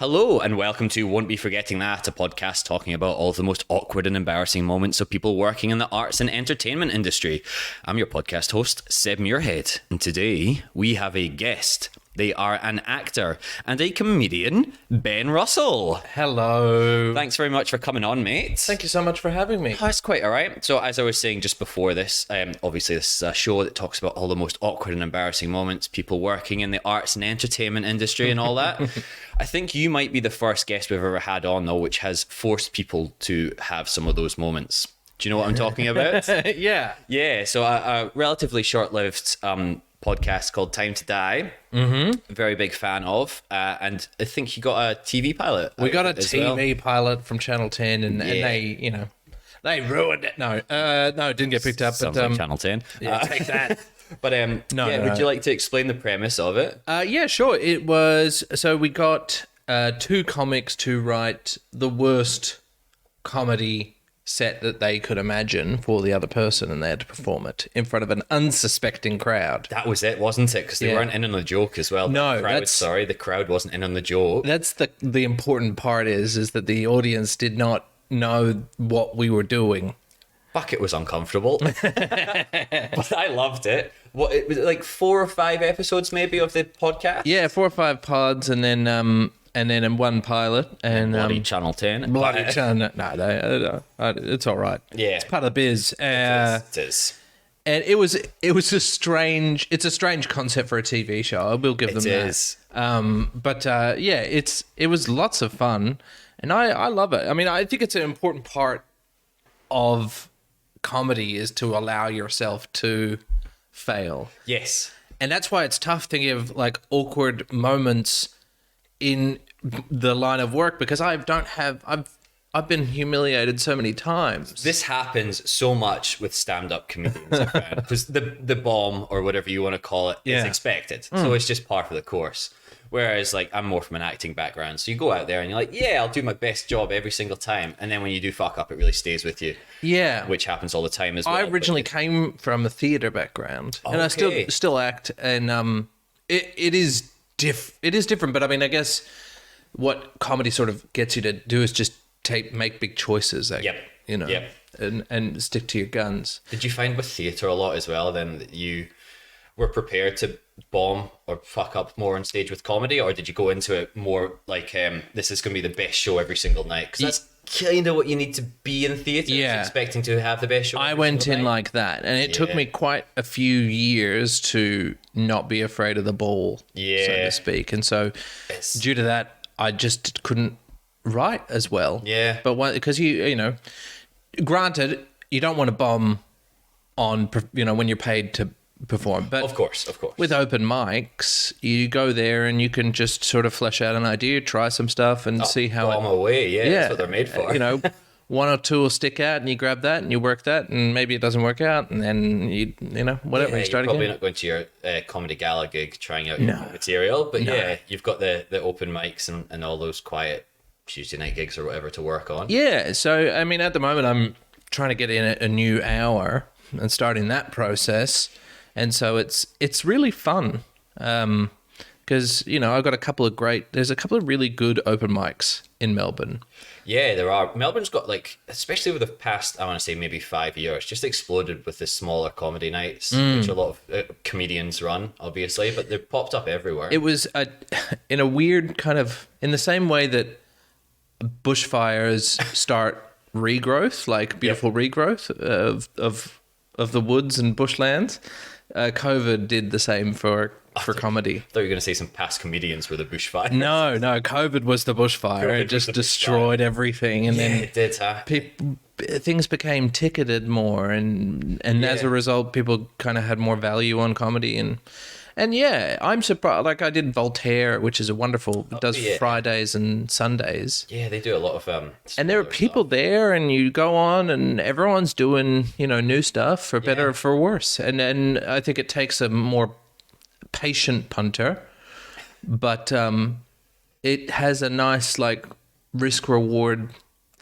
Hello and welcome to Won't Be Forgetting That, a podcast talking about all of the most awkward and embarrassing moments of people working in the arts and entertainment industry. I'm your podcast host, Seb Muirhead, and today we have a guest. They are an actor and a comedian, Ben Russell. Hello. Thanks very much for coming on, mate. Thank you so much for having me. Oh, that's quite all right. So as I was saying just before this, obviously this is a show that talks about all the most awkward and embarrassing moments, people working in the arts and entertainment industry and all that. I think you might be the first guest we've ever had on, though, which has forced people to have some of those moments. Do you know what I'm talking about? Yeah. Yeah, so a relatively short-lived podcast called Time to Die. Mm-hmm. Very big fan of. And I think you got a TV pilot. We got a TV pilot from Channel 10 and they, they ruined it. No, it didn't get picked up. Sounds but like Channel 10. Yeah, take that. But would you like to explain the premise of it? Yeah, sure. It was, so we got two comics to write the worst comedy set that they could imagine for the other person, and they had to perform it in front of an unsuspecting crowd. That was it, wasn't it? Because they weren't in on the joke as well. No, the crowd wasn't in on the joke. That's the important part is that the audience did not know what we were doing. Fuck, it was uncomfortable. But I loved it. What, it was like 4 or 5 episodes maybe of the podcast? Yeah, 4 or 5 pods, and then in one pilot, and Bloody Channel 10. bloody Channel. No, it's all right. Yeah. It's part of the biz. It is. And it was a strange. It's a strange concept for a TV show. I will give them that. It is. But it was lots of fun, and I love it. I mean, I think it's an important part of comedy is to allow yourself to fail. Yes. And that's why it's tough thinking of like awkward moments in the line of work, because I've been humiliated so many times. This happens so much with stand-up comedians, I found, because the bomb or whatever you want to call it is expected. So it's just par for the course. Whereas, like, I'm more from an acting background, so you go out there and you're like, yeah, I'll do my best job every single time, and then when you do fuck up, it really stays with you. Yeah, which happens all the time as well. I originally came from a theatre background, and I still act, and it is different. But I mean, I guess what comedy sort of gets you to do is just make big choices. And stick to your guns. Did you find with theatre a lot as well then that you were prepared to bomb or fuck up more on stage with comedy, or did you go into it more like this is going to be the best show every single night? Because that's kind of what you need to be in theatre, expecting to have the best show. I went in like that, and it took me quite a few years to not be afraid of the ball, so to speak. And so due to that, I just couldn't write as well. Yeah. But because you granted, you don't want to bomb on, when you're paid to perform, but of course with open mics you go there and you can just sort of flesh out an idea, try some stuff, and see how bomb away. That's what they're made for. One or two will stick out, and you grab that and you work that, and maybe it doesn't work out, and then you whatever, you start you're probably again. not going to your comedy gala gig trying out your material, but you've got the open mics and all those quiet Tuesday night gigs or whatever to work on. So I mean, at the moment I'm trying to get in a new hour and starting that process. And so it's really fun because, I've got there's a couple of really good open mics in Melbourne. Yeah, there are. Melbourne's got especially over the past, I want to say maybe 5 years, just exploded with the smaller comedy nights, which a lot of comedians run, obviously, but they've popped up everywhere. It was in a weird kind of, in the same way that bushfires start regrowth, like beautiful regrowth of the woods and bushlands. COVID did the same for comedy. I thought you were going to say some past comedians were the bushfire. No, COVID was the bushfire. It just destroyed everything, and then it did. Things became ticketed more, and as a result, people kind of had more value on comedy, and I'm surprised. Like I did Voltaire, which is a wonderful. Does Fridays and Sundays. Yeah, they do a lot of and there are people there, and you go on, and everyone's doing new stuff for better or for worse. And I think it takes a more patient punter, but it has a nice risk reward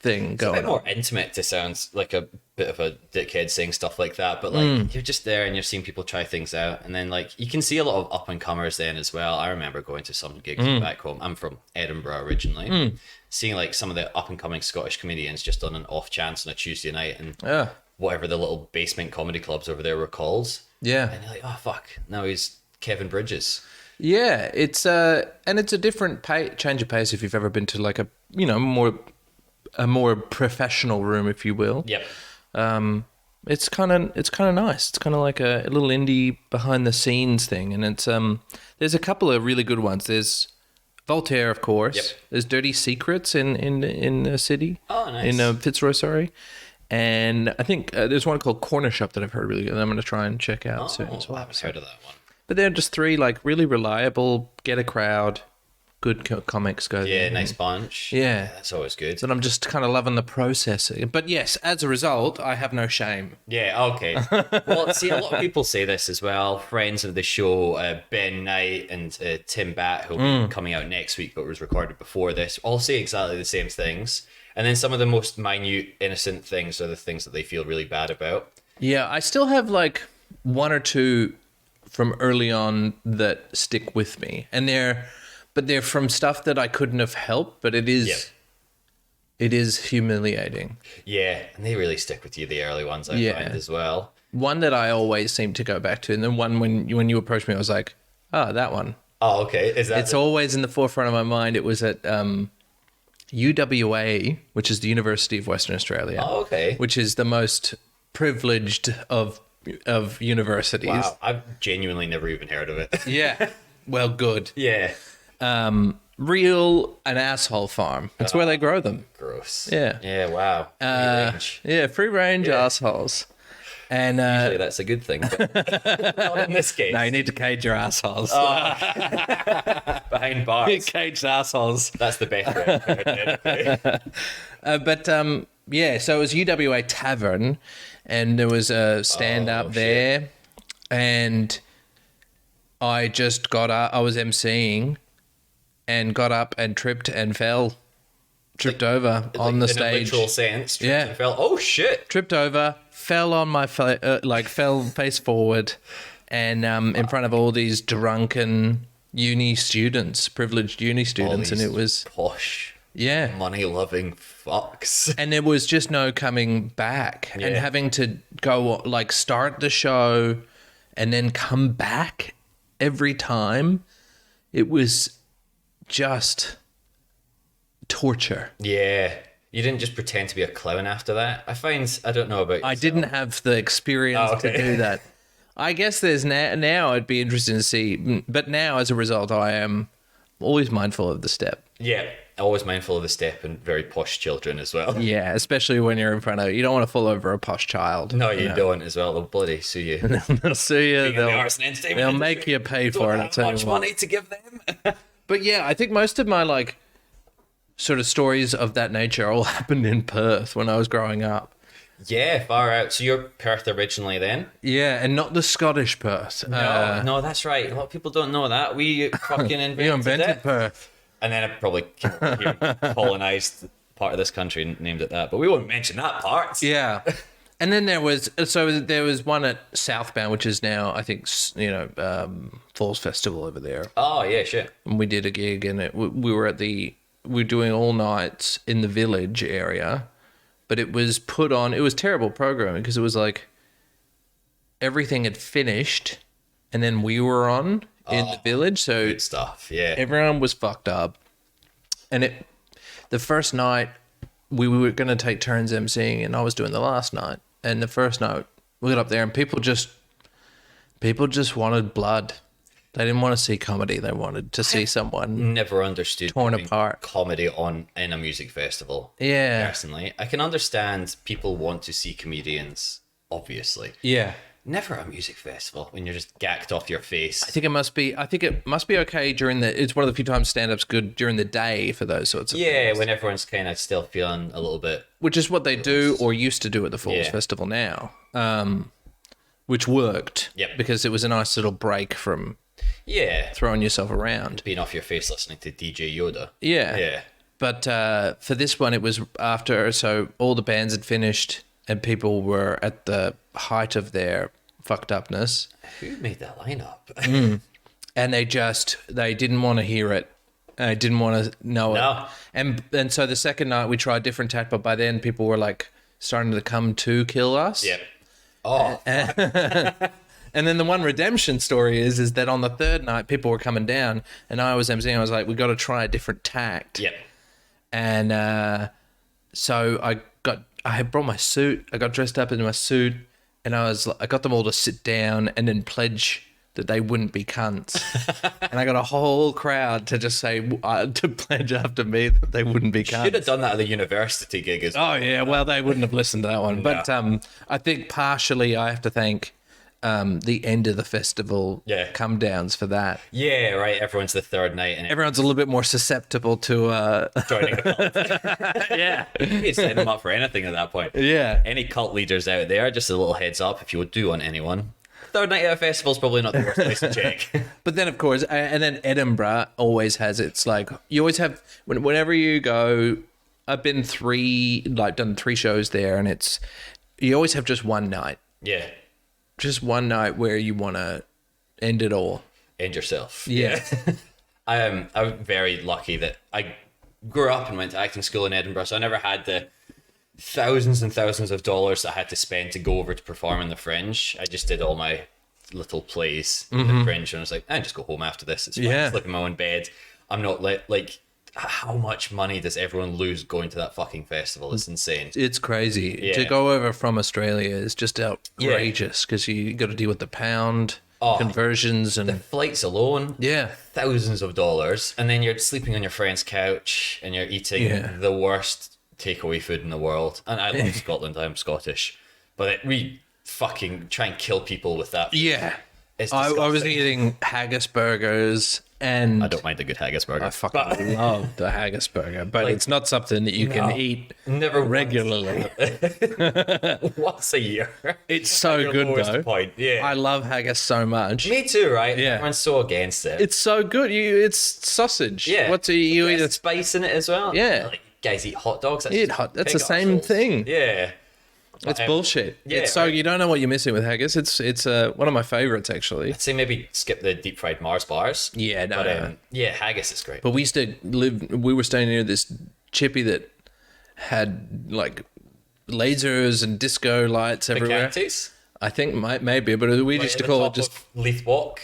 thing It's a going bit on. more intimate to sound like a bit of a dickhead saying stuff like that, but like you're just there and you're seeing people try things out, and then like you can see a lot of up and comers then as well. I remember going to some gigs back home. I'm from Edinburgh originally, seeing like some of the up and coming Scottish comedians just on an off chance on a Tuesday night, and Yeah. whatever the little basement comedy clubs over there were called, Yeah. and you're like, oh fuck, now he's Kevin Bridges. Yeah, it's and it's a different change of pace if you've ever been to like a a more professional room, if you will. Yep. It's kind of nice. It's kind of like a little indie behind the scenes thing, and it's there's a couple of really good ones. There's Voltaire, of course. Yep. There's Dirty Secrets in the city. Oh, nice. In Fitzroy, sorry. And I think there's one called Corner Shop that I've heard really good. And I'm going to try and check out soon as I well. haven't heard of that one. But they're just three like really reliable, get a crowd, good comics go Yeah, there. nice bunch. Yeah. That's always good. And I'm just kind of loving the process. But yes, as a result, I have no shame. Yeah, okay. Well, see, a lot of people say this as well. Friends of the show, Ben Knight and Tim Batt, who'll be coming out next week, but was recorded before this, all say exactly the same things. And then some of the most minute, innocent things are the things that they feel really bad about. Yeah, I still have like one or two from early on that stick with me. And they're from stuff that I couldn't have helped, but it is humiliating. Yeah, and they really stick with you, the early ones, I find as well. One that I always seem to go back to, and then one when you approached me, I was like, oh, that one. Oh, okay. Is that It's always in the forefront of my mind. It was at UWA, which is the University of Western Australia. Oh, okay. Which is the most privileged of universities. Wow, I've genuinely never even heard of it. Yeah. Well, good. Yeah. Real an asshole farm. That's where they grow them. Gross. Yeah. Yeah, wow. Free range. Yeah, free range assholes. And Usually that's a good thing, but not in this case. no, you need to cage your assholes. Behind bars. Caged assholes. That's the best way I've heard it. But yeah, so it was UWA Tavern, and there was a stand-up there, and I just got up. I was emceeing, and got up and tripped and fell, over on the in stage. a literal sense. Tripped Yeah. and fell. Oh shit. Tripped over, fell on my fell face forward, and in front of all these drunken uni students, privileged uni students, and These it was posh, yeah. money-loving fucks. And there was just no coming back, and having to go like start the show and then come back every time. It was just torture. Yeah. You didn't just pretend to be a clown after that. I don't know about I didn't have the experience to do that. I guess there's now it'd be interesting to see, but now as a result, I am always mindful of the step. Yeah. Always mindful of the step, and very posh children as well. Yeah, especially when you're in front of, you don't want to fall over a posh child. No, you don't as well. They'll bloody sue you. They'll sue you. In the arts and entertainment They'll industry. make you pay Don't for it. I'll have tell you much what. money to give them. But yeah, I think most of my like sort of stories of that nature all happened in Perth when I was growing up. Yeah, far out. So you're Perth originally then? Yeah, and not the Scottish Perth. No, that's right. A lot of people don't know that. We fucking invented, You invented it. Perth. And then it probably colonized part of this country and named it that. But we won't mention that part. Yeah. And then there was one at Southbound, which is now I think Falls Festival over there. Oh, yeah, shit. And we did a gig, and we were doing all nights in the village area, but it was put on. It was terrible programming because it was like everything had finished, and then we were on in the village, so Good stuff, yeah. everyone was fucked up. And the first night we were going to take turns emceeing, and I was doing the last night. And the first night we got up there, and people just wanted blood. They didn't want to see comedy. They wanted to see someone. Never understood Torn doing apart. comedy in a music festival. Yeah. Personally, I can understand people want to see comedians, obviously. Yeah. Never a music festival when you're just gacked off your face. I think it must be okay during it's one of the few times stand-up's good during the day for those sorts of things. When everyone's kind of still feeling a little bit. Which is what they do or used to do at the Falls Yeah. Festival now. Which worked. Yep. Because it was a nice little break from Yeah. throwing yourself around. Being off your face listening to DJ Yoda. Yeah. Yeah. But for this one, it was after, so all the bands had finished and people were at the height of their fucked upness. Who made that lineup? And they didn't want to hear it. They didn't want to know No. it. And so the second night we tried different tack, but by then people were like starting to come to kill us. Yeah. Oh, And then the one redemption story is that on the third night people were coming down and I was emceeing. I was like, we got to try a different tact. yeah. And so I had brought my suit. I got dressed up in my suit, and I got them all to sit down and then pledge that they wouldn't be cunts. And I got a whole crowd to just say to pledge after me that they wouldn't be cunts. Should have done that at the university gig as well. Oh yeah, well they wouldn't have listened to that one. But I think partially I have to thank the end of the festival come downs for that. Yeah, right. Everyone's the third night, and Everyone's a little bit more susceptible to joining a cult. yeah. You'd sign them up for anything at that point. Yeah. Any cult leaders out there, just a little heads up if you do want anyone. Third night at a festival is probably not the worst place to check. But then, of course, and then Edinburgh always has its like you always have whenever you go. I've been done 3 shows there, and you always have just one night, Yeah. just one night where you want to end it all. And yourself. Yeah. I'm very lucky that I grew up and went to acting school in Edinburgh, so I never had the thousands and thousands of dollars that I had to spend to go over to perform in the Fringe. I just did all my little plays in the Fringe, and I was like, I just go home after this. It's fine. Yeah. Sleep in my own bed. I'm not like. How much money does everyone lose going to that fucking festival? It's insane. It's crazy. Yeah. To go over from Australia is just outrageous because you got to deal with the pound conversions and Flights alone, yeah. thousands of dollars, and then you're sleeping on your friend's couch and you're eating the worst takeaway food in the world. And I love Scotland. I'm Scottish, but we fucking try and kill people with that. Yeah. It's I was disgusting. eating haggis burgers and I don't mind a good haggis burger. I fucking love the haggis burger, but it's not something that you can eat Never regularly. once a year. It's so Your good lowest though. point. Yeah, I love haggis so much. me too. Right? Yeah. Everyone's so against it. It's so good. It's sausage. Yeah. What's you eat? There's spice in it as well. Yeah. Like, guys eat hot dogs. That's, That's pig the same arseholes. thing. Yeah. It's bullshit. yeah, It's so right. you don't know what you're missing with haggis. It's one of my favorites actually. I'd say maybe skip the deep fried Mars bars. Yeah, no, But no. yeah, haggis is great. But we used to live. We were staying near this chippy that had like lasers and disco lights everywhere. Picantes. I think maybe, but we used to At the call it top just of Leith Walk.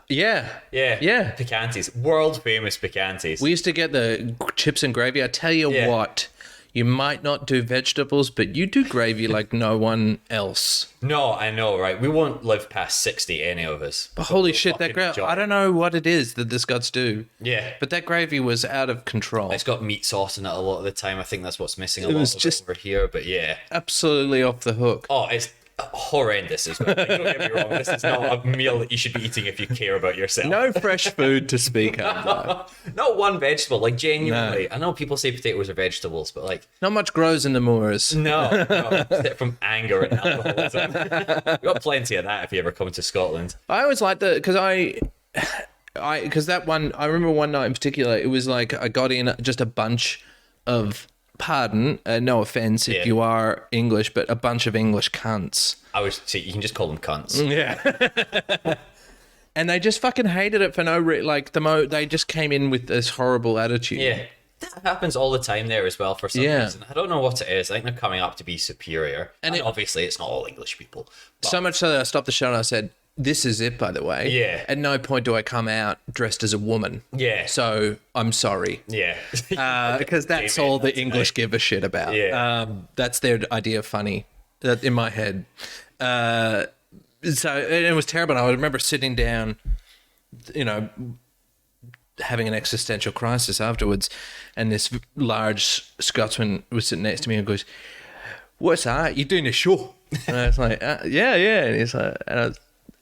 yeah. Yeah. Picantes. World famous picantes. We used to get the chips and gravy. I tell you Yeah. what, you might not do vegetables, but you do gravy like no one else. No, I know, right? We won't live past 60, any of us. But holy shit, that fucking gravy! job. I don't know what it is that the Scots do. Yeah. But that gravy was out of control. It's got meat sauce in it a lot of the time. I think that's what's missing a It lot was of just- it over here, but yeah. Absolutely off the hook. Oh, it's horrendous as well. Like, don't get me wrong, this is not a meal that you should be eating if you care about yourself. No fresh food to speak of. though. Not one vegetable, like genuinely. I know people say potatoes are vegetables, but like, Not much grows in the moors. no, from anger and alcoholism. We've got plenty of that if you ever come to Scotland. I always liked that because because that one, I remember one night in particular, it was like I got in just a bunch of, pardon, no offense if Yeah. you are English, but a bunch of English cunts. I was see, you can just call them cunts. Yeah. And they just fucking hated it for no like they just came in with this horrible attitude. Yeah. That happens all the time there as well for some Yeah. reason. I don't know what it is. I think they're coming up to be superior. And obviously it's not all English people. But So much so that I stopped the show and I said, "This is it, by the way." Yeah. At no point do I come out dressed as a woman. yeah. So I'm sorry. Yeah. Because that's Damn it, all the that's English give a shit about. Yeah. That's their idea of funny in my head. So it was terrible. And I remember sitting down, having an existential crisis afterwards, and this large Scotsman was sitting next to me and goes, "What's that? You doing a show?" And I was like, "Yeah." And he's like,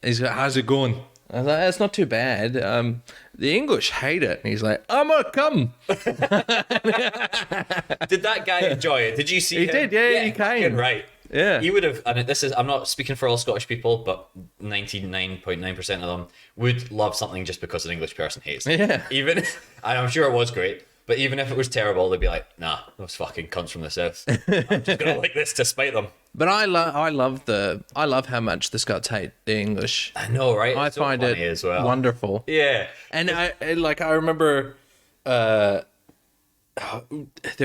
he's like, "How's it going?" I was like, "It's not too bad. The English hate it." And he's like, "I'm gonna come." Did that guy enjoy it? Did you see He him? did, yeah, he came. fucking right. Yeah. He would have, and this is, I'm not speaking for all Scottish people, but 99.9% of them would love something just because an English person hates it. Yeah. Even, and I'm sure it was great, But even if it was terrible, they'd be like, nah, those fucking cunts from the south. I'm just gonna like this to spite them. But I love how much the Scots hate the English. I know, right? I It's so find funny it as well. wonderful. Yeah. And I remember there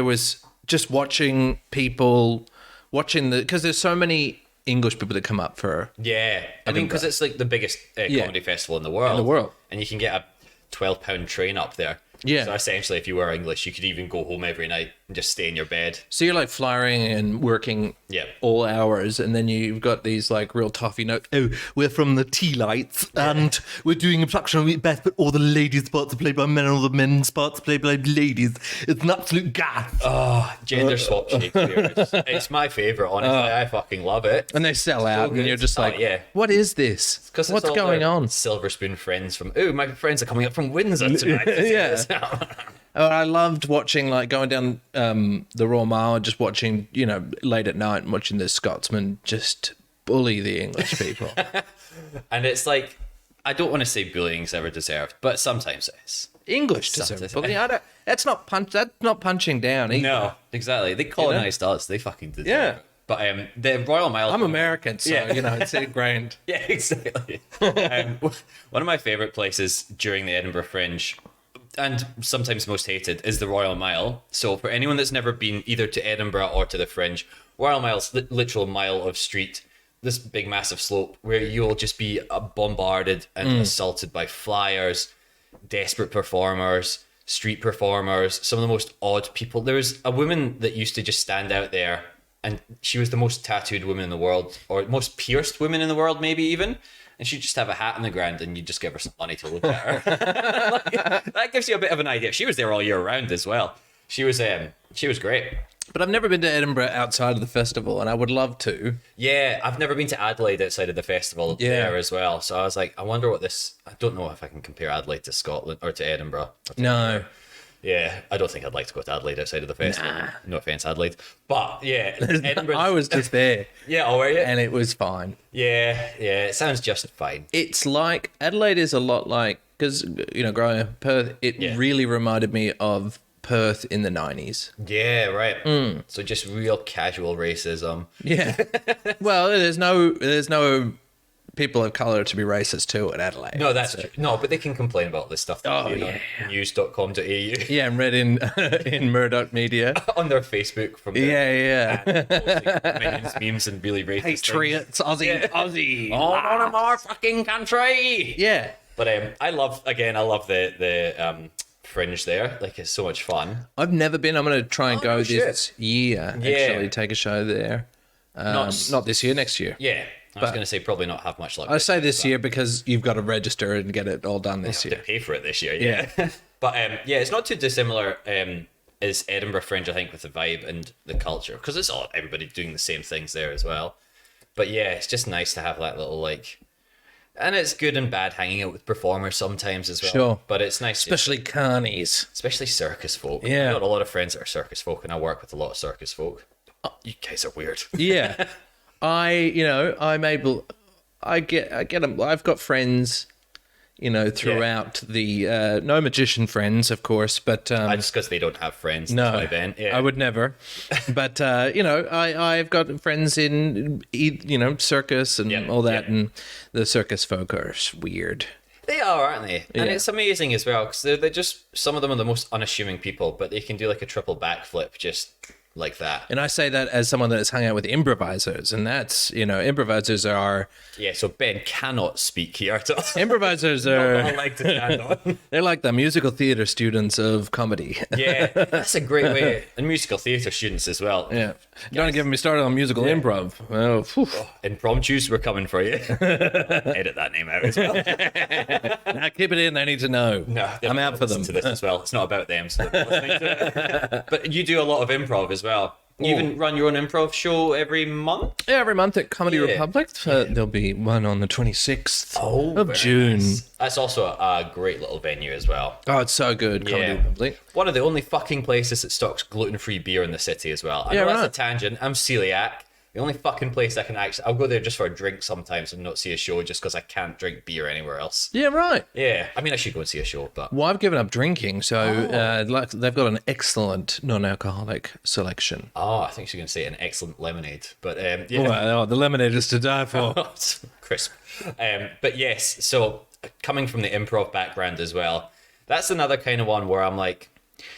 was just watching because there's so many English people that come up for Yeah. I mean, because it's like the biggest comedy festival in the world. And you can get a £12 train up there. Yeah. So essentially, if you were English, you could even go home every night and just stay in your bed. So you're like flying and working all hours, and then you've got these like real toffee notes. Oh, we're from the Tea Lights, and we're doing a production of Macbeth, but all the ladies' parts are played by men, and all the men's parts are played by ladies. It's an absolute gas. Oh, gender swap Shakespeare. It's my favourite, honestly. I fucking love it. And they sell out, and you're just like, what is this? What's going on? Silver Spoon friends from, my friends are coming up from Windsor tonight. Yeah. I loved watching, like, going down the Royal Mile, just watching, late at night and watching the Scotsmen just bully the English people. And it's like, I don't want to say bullying's ever deserved, but sometimes it is. English deserve bullying. That's not punching down either. No, exactly. They colonized us. They fucking deserve it. But the Royal Mile... I'm American, so, it's ingrained. Yeah, exactly. One of my favourite places during the Edinburgh Fringe, and sometimes most hated, is the Royal Mile. So for anyone that's never been either to Edinburgh or to the Fringe, Royal Mile's literal mile of street, this big massive slope where you'll just be bombarded and assaulted by flyers, desperate performers, street performers, some of the most odd people. There was a woman that used to just stand out there, and she was the most tattooed woman in the world, or most pierced woman in the world, maybe even. And she'd just have a hat on the ground, and you just give her some money to look at her. That gives you a bit of an idea. She was there all year round as well. She was great. But I've never been to Edinburgh outside of the festival, and I would love to. Yeah, I've never been to Adelaide outside of the festival there as well. So I was like, I wonder what this... I don't know if I can compare Adelaide to Scotland or to Edinburgh. No. Yeah, I don't think I'd like to go to Adelaide outside of the festival. Nah. No offense, Adelaide. But yeah, Edinburgh. I was just there. Yeah, oh, were you? And it was fine. Yeah, it sounds just fine. It's like, Adelaide is a lot like, because, growing up in Perth, it really reminded me of Perth in the 90s. Yeah, right. So just real casual racism. Yeah. Well, there's no people of colour to be racist to at Adelaide. No, that's true. No, but they can complain about this stuff on news.com.au. Yeah, and read in Murdoch Media. On their Facebook from Minions memes and really racist Patriots, Aussie. On our fucking country. Yeah. But I love the Fringe there. Like, it's so much fun. I've never been. I'm going to try and go this year, actually, take a show there. Not this year, next year. Yeah. I was going to say probably not have much luck. I say this year because you've got to register and get it all done this year. To pay for it this year, yeah. But it's not too dissimilar as Edinburgh Fringe, I think, with the vibe and the culture, because it's all everybody doing the same things there as well. But yeah, it's just nice to have that little like, and it's good and bad hanging out with performers sometimes as well. Sure, but it's nice, especially carnies, especially circus folk. Yeah, I've got a lot of friends that are circus folk, and I work with a lot of circus folk. Oh, you guys are weird. Yeah. I'm able. I get them. I've got friends, throughout the no magician friends, of course, but just because they don't have friends. No, event. Yeah. I would never. But I've got friends in circus and all that, and the circus folk are weird. They are, aren't they? And it's amazing as well because they're just, some of them are the most unassuming people, but they can do like a triple backflip just like that. And I say that as someone that has hung out with improvisers, and that's, improvisers are... Yeah, so Ben cannot speak here at all. Improvisers are... I like to stand on. They're like the musical theatre students of comedy. Yeah, that's a great way. And musical theatre students as well. Yeah. You want to get me started on musical improv. Well, impromptus, we're coming for you. Edit that name out as well. Now keep it in, they need to know. No, I'm out for them. To this as well. It's not about them. So but you do a lot of improv as well. You even run your own improv show every month? Yeah, every month at Comedy Republic. There'll be one on the 26th of June. Nice. That's also a great little venue as well. Oh, it's so good, Comedy Republic. One of the only fucking places that stocks gluten-free beer in the city as well. I know that's a tangent. I'm celiac. The only fucking place I can actually, I'll go there just for a drink sometimes and not see a show just because I can't drink beer anywhere else. Yeah, right. Yeah, I mean, I should go and see a show, but Well, I've given up drinking, so they've got an excellent non-alcoholic selection. I think you're going to say an excellent lemonade, but yeah. Oh, the lemonade is to die for. Crisp. But yes, so coming from the improv background as well, that's another kind of one where I'm like,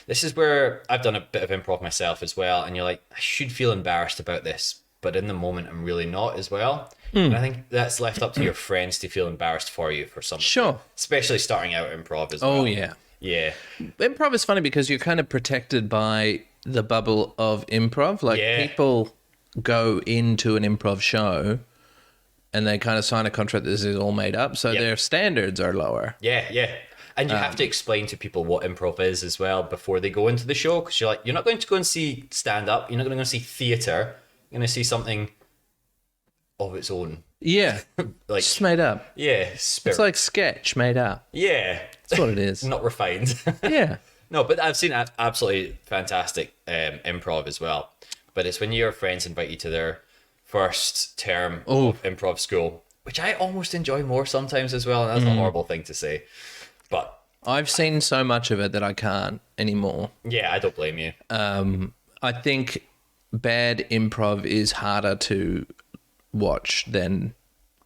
this is where I've done a bit of improv myself as well, and you're like, I should feel embarrassed about this, but in the moment I'm really not as well. And I think that's left up to your friends to feel embarrassed for you for something. Sure. Especially starting out improv as well. Oh, yeah. Yeah. Improv is funny because you're kind of protected by the bubble of improv. Like, people go into an improv show and they kind of sign a contract that this is all made up, so their standards are lower. Yeah. And you have to explain to people what improv is as well before they go into the show, because you're like, you're not going to go and see stand-up, you're not going to go and see theatre, you're going to see something of its own. Yeah. Like, It's just made up. yeah, spirit. It's like sketch made up. Yeah. That's what it is. Not refined. Yeah. No, but I've seen absolutely fantastic improv as well. But it's when your friends invite you to their first term of improv school, which I almost enjoy more sometimes as well, and that's a horrible thing to say. But I've seen so much of it that I can't anymore. yeah, I don't blame you. I think bad improv is harder to watch than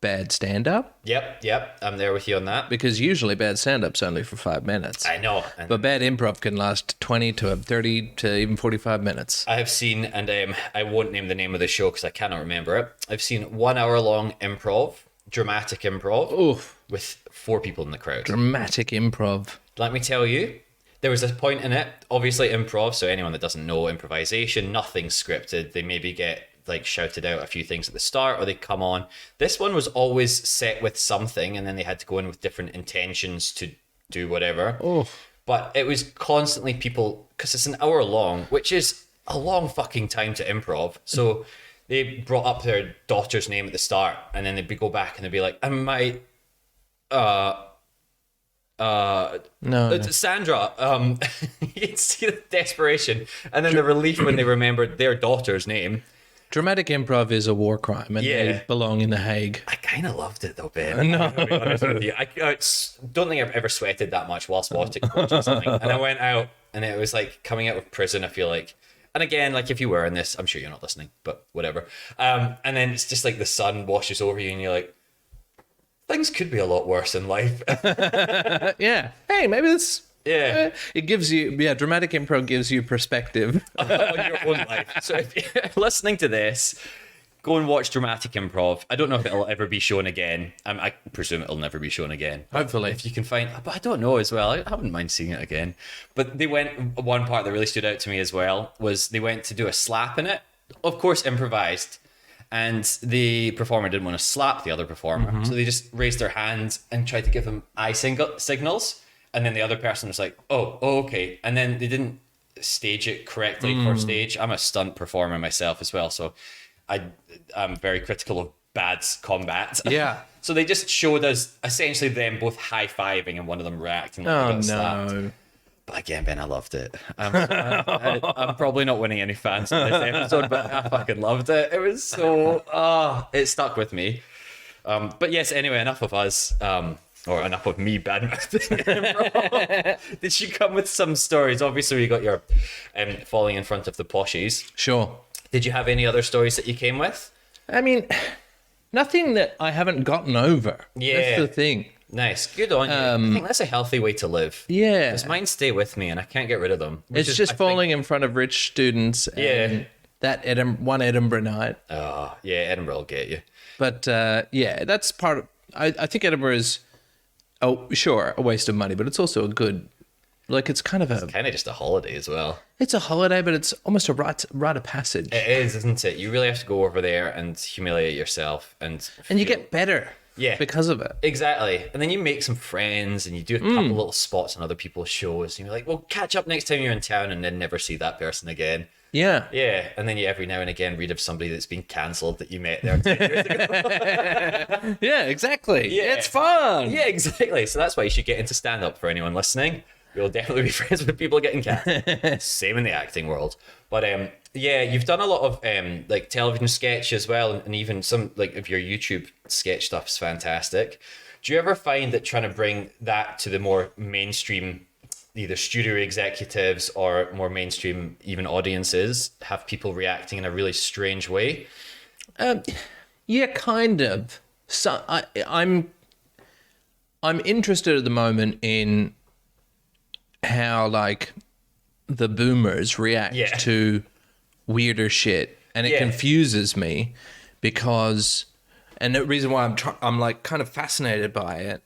bad stand-up, Yep, I'm there with you on that. because usually bad stand-up's only for 5 minutes. I know. And But bad improv can last 20 to 30 to even 45 minutes. I have seen, and I won't name the name of the show because I cannot remember it. I've seen 1 hour long improv, dramatic improv, Oof. with 4 people in the crowd. Dramatic improv. Let me tell you, there was a point in it, obviously improv, so anyone that doesn't know improvisation, nothing's scripted. They maybe get like shouted out a few things at the start or they come on. This one was always set with something and then they had to go in with different intentions to do whatever. Oh. But it was constantly people, because it's an hour long, which is a long fucking time to improv. So they brought up their daughter's name at the start and then they'd go back and they'd be like, No. Sandra, you'd see the desperation and then the relief when they remembered their daughter's name. Dramatic improv is a war crime and they belong in The Hague. I kind of loved it though, Ben. No. To be honest with you. I don't think I've ever sweated that much whilst watching something. And I went out and it was like coming out of prison, I feel like. And again, like if you were in this, I'm sure you're not listening, but whatever. And then it's just like the sun washes over you and you're like, things could be a lot worse in life. Yeah. Hey, maybe this... Yeah. It gives you... Yeah, dramatic improv gives you perspective. On your own life. So if you're listening to this, go and watch dramatic improv. I don't know if it'll ever be shown again. I presume it'll never be shown again. Hopefully. If you can find... But I don't know as well. I wouldn't mind seeing it again. But they went... One part that really stood out to me as well was they went to do a slap in it. Of course, improvised. And the performer didn't want to slap the other performer. So they just raised their hand and tried to give him eye signals. And then the other person was like, oh, okay. And then they didn't stage it correctly for stage. I'm a stunt performer myself as well. So I'm very critical of bad combat. Yeah. So they just showed us essentially them both high-fiving and one of them reacting like they got slapped. No. But again, Ben, I loved it. I'm probably not winning any fans in this episode, but I fucking loved it. It was so... it stuck with me. But yes, anyway, enough of us. Or enough of me badmouthing. Did you come with some stories? Obviously, you got your falling in front of the poshies. Sure. Did you have any other stories that you came with? I mean, nothing that I haven't gotten over. Yeah. That's the thing. Nice. Good on you. I think that's a healthy way to live. Yeah. Because mine stay with me and I can't get rid of them. It's just falling in front of rich students and that one Edinburgh night. Oh, yeah, Edinburgh will get you. But yeah, that's part of... I think Edinburgh is, sure, a waste of money, but it's also a good... Like, it's kind of just a holiday as well. It's a holiday, but it's almost a rite of passage. It is, isn't it? You really have to go over there and humiliate yourself. And you get better because of it. Exactly. And then you make some friends and you do a couple little spots on other people's shows. And you're like, well, catch up next time you're in town and then never see that person again. Yeah. Yeah. And then you every now and again read of somebody that's been cancelled that you met there 10 years ago. Yeah, exactly. Yeah. It's fun. Yeah, exactly. So that's why you should get into stand-up for anyone listening. we'll definitely be friends with people getting cast. Same in the acting world. But yeah, you've done a lot of like television sketch as well, and even some like of your YouTube sketch stuff is fantastic. Do you ever find that trying to bring that to the more mainstream, either studio executives or more mainstream even audiences, have people reacting in a really strange way? Yeah, kind of. So I'm interested at the moment in how like the boomers react to weirder shit, and it confuses me because, and the reason why I'm like kind of fascinated by it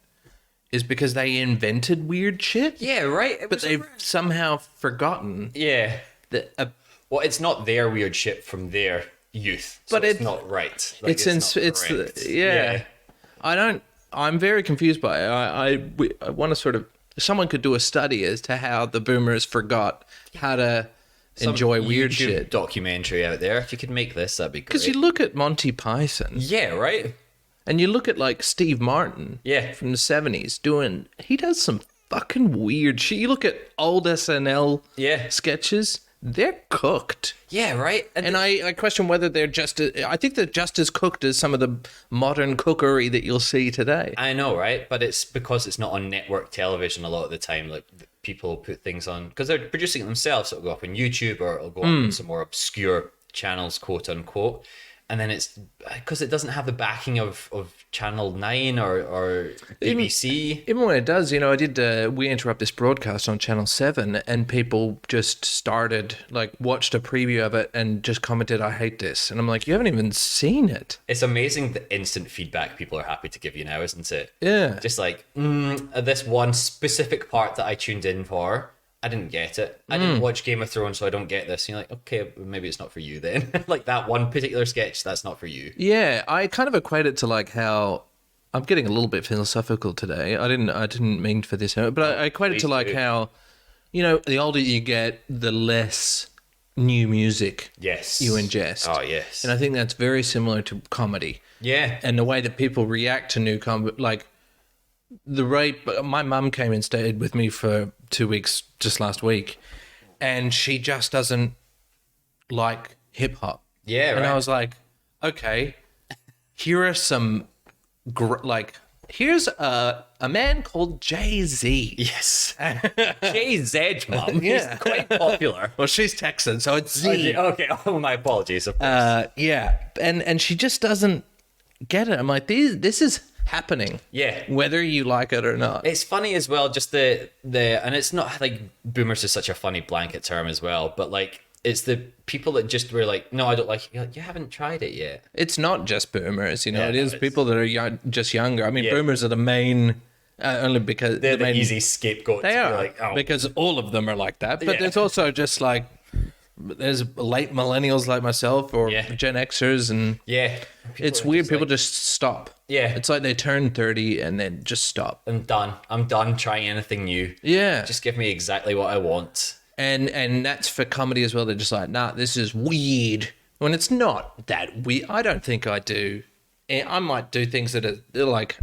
is because they invented weird shit. Yeah, right. But they've somehow forgotten. Yeah. That well, it's not their weird shit from their youth, so but it's not right. Like, it's correct. yeah. I'm very confused by it. I want to sort of, someone could do a study as to how the boomers forgot how to enjoy weird YouTube shit. Documentary out there. If you could make this, that'd be great. Because you look at Monty Python. Yeah, right. And you look at like Steve Martin. Yeah. From the 70s he does some fucking weird shit. You look at old SNL sketches, they're cooked. Yeah, right. And I question whether they're I think they're just as cooked as some of the modern cookery that you'll see today. I know, right? But it's because it's not on network television a lot of the time. Like people put things on because they're producing it themselves. So it'll go up on YouTube or it'll go up on some more obscure channels, quote unquote. And then it's because it doesn't have the backing of Channel 9 or BBC. Even when it does, I did We Interrupt This broadcast on Channel 7, and people just started, like, watched a preview of it and just commented, I hate this. And I'm like, you haven't even seen it. It's amazing the instant feedback people are happy to give you now, isn't it? Yeah. Just like, this one specific part that I tuned in for, I didn't get it. I didn't watch Game of Thrones, so I don't get this. And you're like, okay, maybe it's not for you then. Like that one particular sketch, that's not for you. Yeah, I kind of equate it to like how I'm getting a little bit philosophical today. I didn't mean for this, but I equate it to like how, the older you get, the less new music you ingest. Oh, yes. And I think that's very similar to comedy. Yeah. And the way that people react to new comedy, like my mum came and stayed with me for 2 weeks just last week, and she just doesn't like hip hop. Yeah, right. And I was like, okay, here are some here's a man called Jay-Z. Yes. Jay-Z, mum. Yeah. He's quite popular. Well, she's Texan, so it's Z. Okay. Oh, my apologies. Of course. Yeah. And she just doesn't get it. I'm like, this is happening. Yeah. Whether you like it or not. It's funny as well, just the and it's not like boomers is such a funny blanket term as well, but like it's the people that just were like, no, I don't like it. You're like, you haven't tried it yet. It's not just boomers, it is people that are just younger. I mean, boomers are the main, only because they're the easy scapegoat. They are, like, oh. because all of them are like that. But there's also just like, there's late millennials like myself or Gen Xers, and it's weird. People just stop. Yeah, it's like they turn 30 and then just stop. I'm done trying anything new. Yeah, just give me exactly what I want. And that's for comedy as well. They're just like, nah, this is weird. When it's not that weird. I don't think I do. I might do things that are like.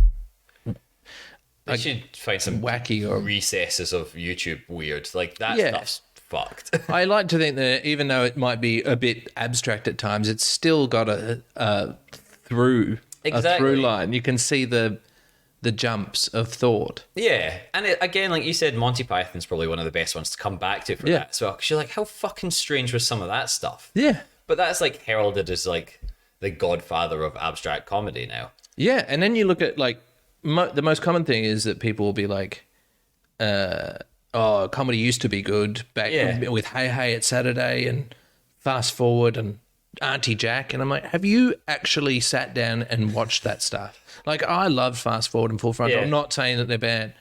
I should find some wacky or recesses of YouTube weird. Like that stuff's fucked. I like to think that even though it might be a bit abstract at times, it's still got a through line. You can see the jumps of thought. Yeah, and again, like you said, Monty Python's probably one of the best ones to come back to for that as well. Because you're like, how fucking strange was some of that stuff? Yeah, but that's like heralded as like the godfather of abstract comedy now. Yeah, and then you look at like the most common thing is that people will be like, "Oh, comedy used to be good back with Hey Hey It's Saturday and Fast Forward and Auntie Jack," and I'm like, have you actually sat down and watched that stuff? Like, I love Fast Forward and Full Frontal. I'm not saying that they're bad,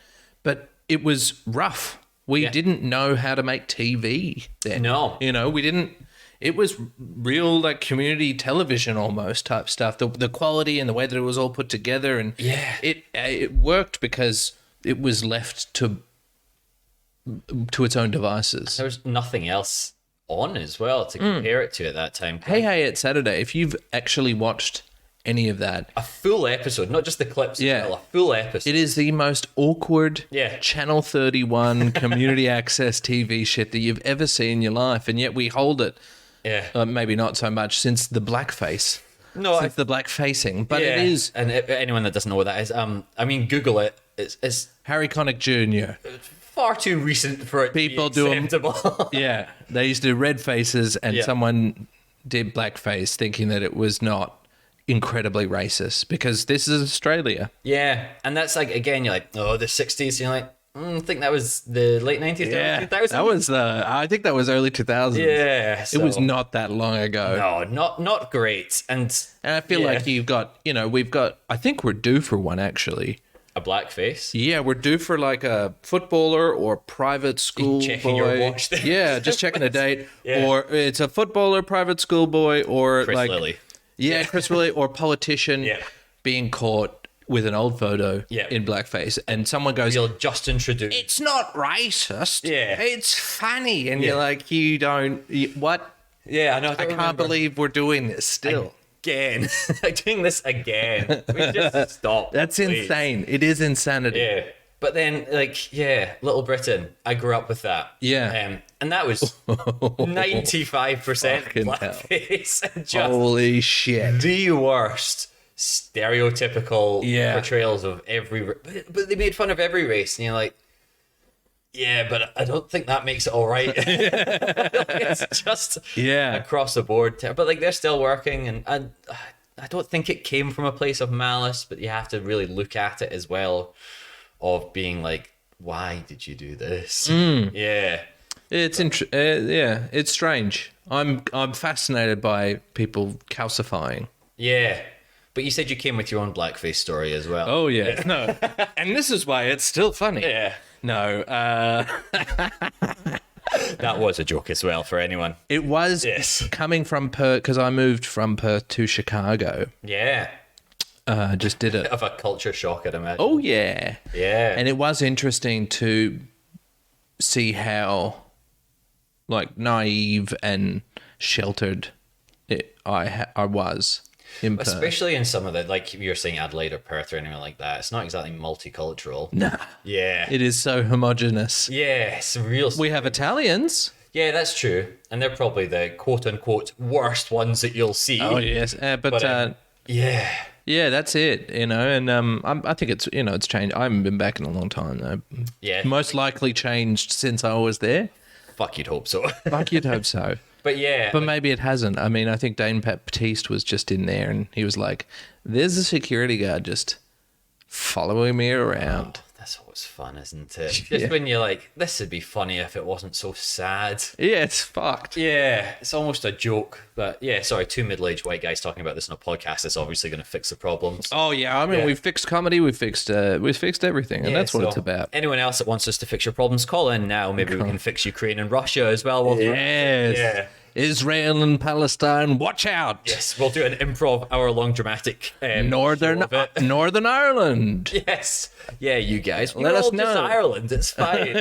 but it was rough. We didn't know how to make TV then. No. We didn't. It was real, like, community television almost type stuff. The quality and the way that it was all put together, and it worked because it was left to its own devices. There was nothing else on as well to compare it to at that time. Hey Hey It's Saturday. If you've actually watched any of that. A full episode, not just the clips. Yeah. A full episode. It is the most awkward Yeah. Channel 31 community access TV shit that you've ever seen in your life, and yet we hold it. Yeah. Maybe not so much since the blackface. No, Since the black facing, but yeah. it is And anyone that doesn't know what that is, I mean, Google it. It's Harry Connick Jr. far too recent for it People to do be 'em- acceptable. Yeah, they used to do red faces, and Yeah. someone did blackface, thinking that it was not incredibly racist because this is Australia. Yeah, and that's like, again, you're like, oh, the 60s. You're like, I think that was the late 90s, early 2000s. that was I think that was early 2000s. Yeah, It was so- not that long ago. No, not great. And And I feel like you've got, I think we're due for one actually. a blackface. Yeah, we're due for like a footballer or private school checking boy. your watch there. Yeah, just checking a date. Yeah. Or it's a footballer, private school boy, or Chris like Lilly. Yeah, Chris Lilly, or politician Yeah. being caught with an old photo Yeah. in blackface, and someone goes, You'll just introduce. "It's not racist. Yeah. It's funny," and Yeah. you're like, what? Yeah, I know. I can't believe we're doing this still. Again. like doing this again. We just stop. That's please. insane. It is insanity. Yeah. But then, like, Little Britain, I grew up with that. Yeah. And that was 95% Fucking hell. blackface. And just Holy shit. the worst stereotypical Yeah. portrayals of every but they made fun of every race, and you're like, yeah, but I don't think that makes it all right. It's just Yeah. across the board. But like, they're still working, and I don't think it came from a place of malice, but you have to really look at it as well, of being like, why did you do this? Yeah. It's it's strange. I'm fascinated by people calcifying. Yeah. But you said you came with your own blackface story as well. Oh yeah, no, and this is why it's still funny. Yeah. No, That was a joke as well for anyone. it was Yes. coming from Perth because I moved from Perth to Chicago. Yeah. Just did it. Of a culture shock, I'd imagine. Oh yeah, Yeah. and it was interesting to see how like naive and sheltered I was in Perth. Especially in some of the, like you're saying, Adelaide or Perth or anything like that. It's not exactly multicultural. Nah, Yeah. it is so homogenous. Yeah, it's real. We have Italians. Yeah, that's true. And they're probably the quote unquote worst ones that you'll see. Oh yes, but Yeah. yeah, that's it. And I think it's it's changed. I haven't been back in a long time though. Yeah. Most likely changed since I was there. Fuck, you'd hope so. Fuck, you'd hope so. But yeah. But maybe it hasn't. I mean, I think Dane Baptiste was just in there and he was like, there's a security guard just following me around. That's always fun, isn't it? Just when you're like, this would be funny if it wasn't so sad. Yeah, it's fucked. Yeah, it's almost a joke. But yeah, sorry, two middle-aged white guys talking about this on a podcast is obviously going to fix the problems. Oh yeah, I mean, Yeah. we've fixed comedy, we've fixed everything, and Yeah, that's what so it's about. Anyone else that wants us to fix your problems, call in now. Maybe we can fix Ukraine and Russia as well. We'll Yes. Yeah. Israel and Palestine, watch out. Yes, we'll do an improv hour-long dramatic Northern show of it. Northern Ireland. Yes. Yeah, you guys. Let We're us all just know. Ireland. It's fine.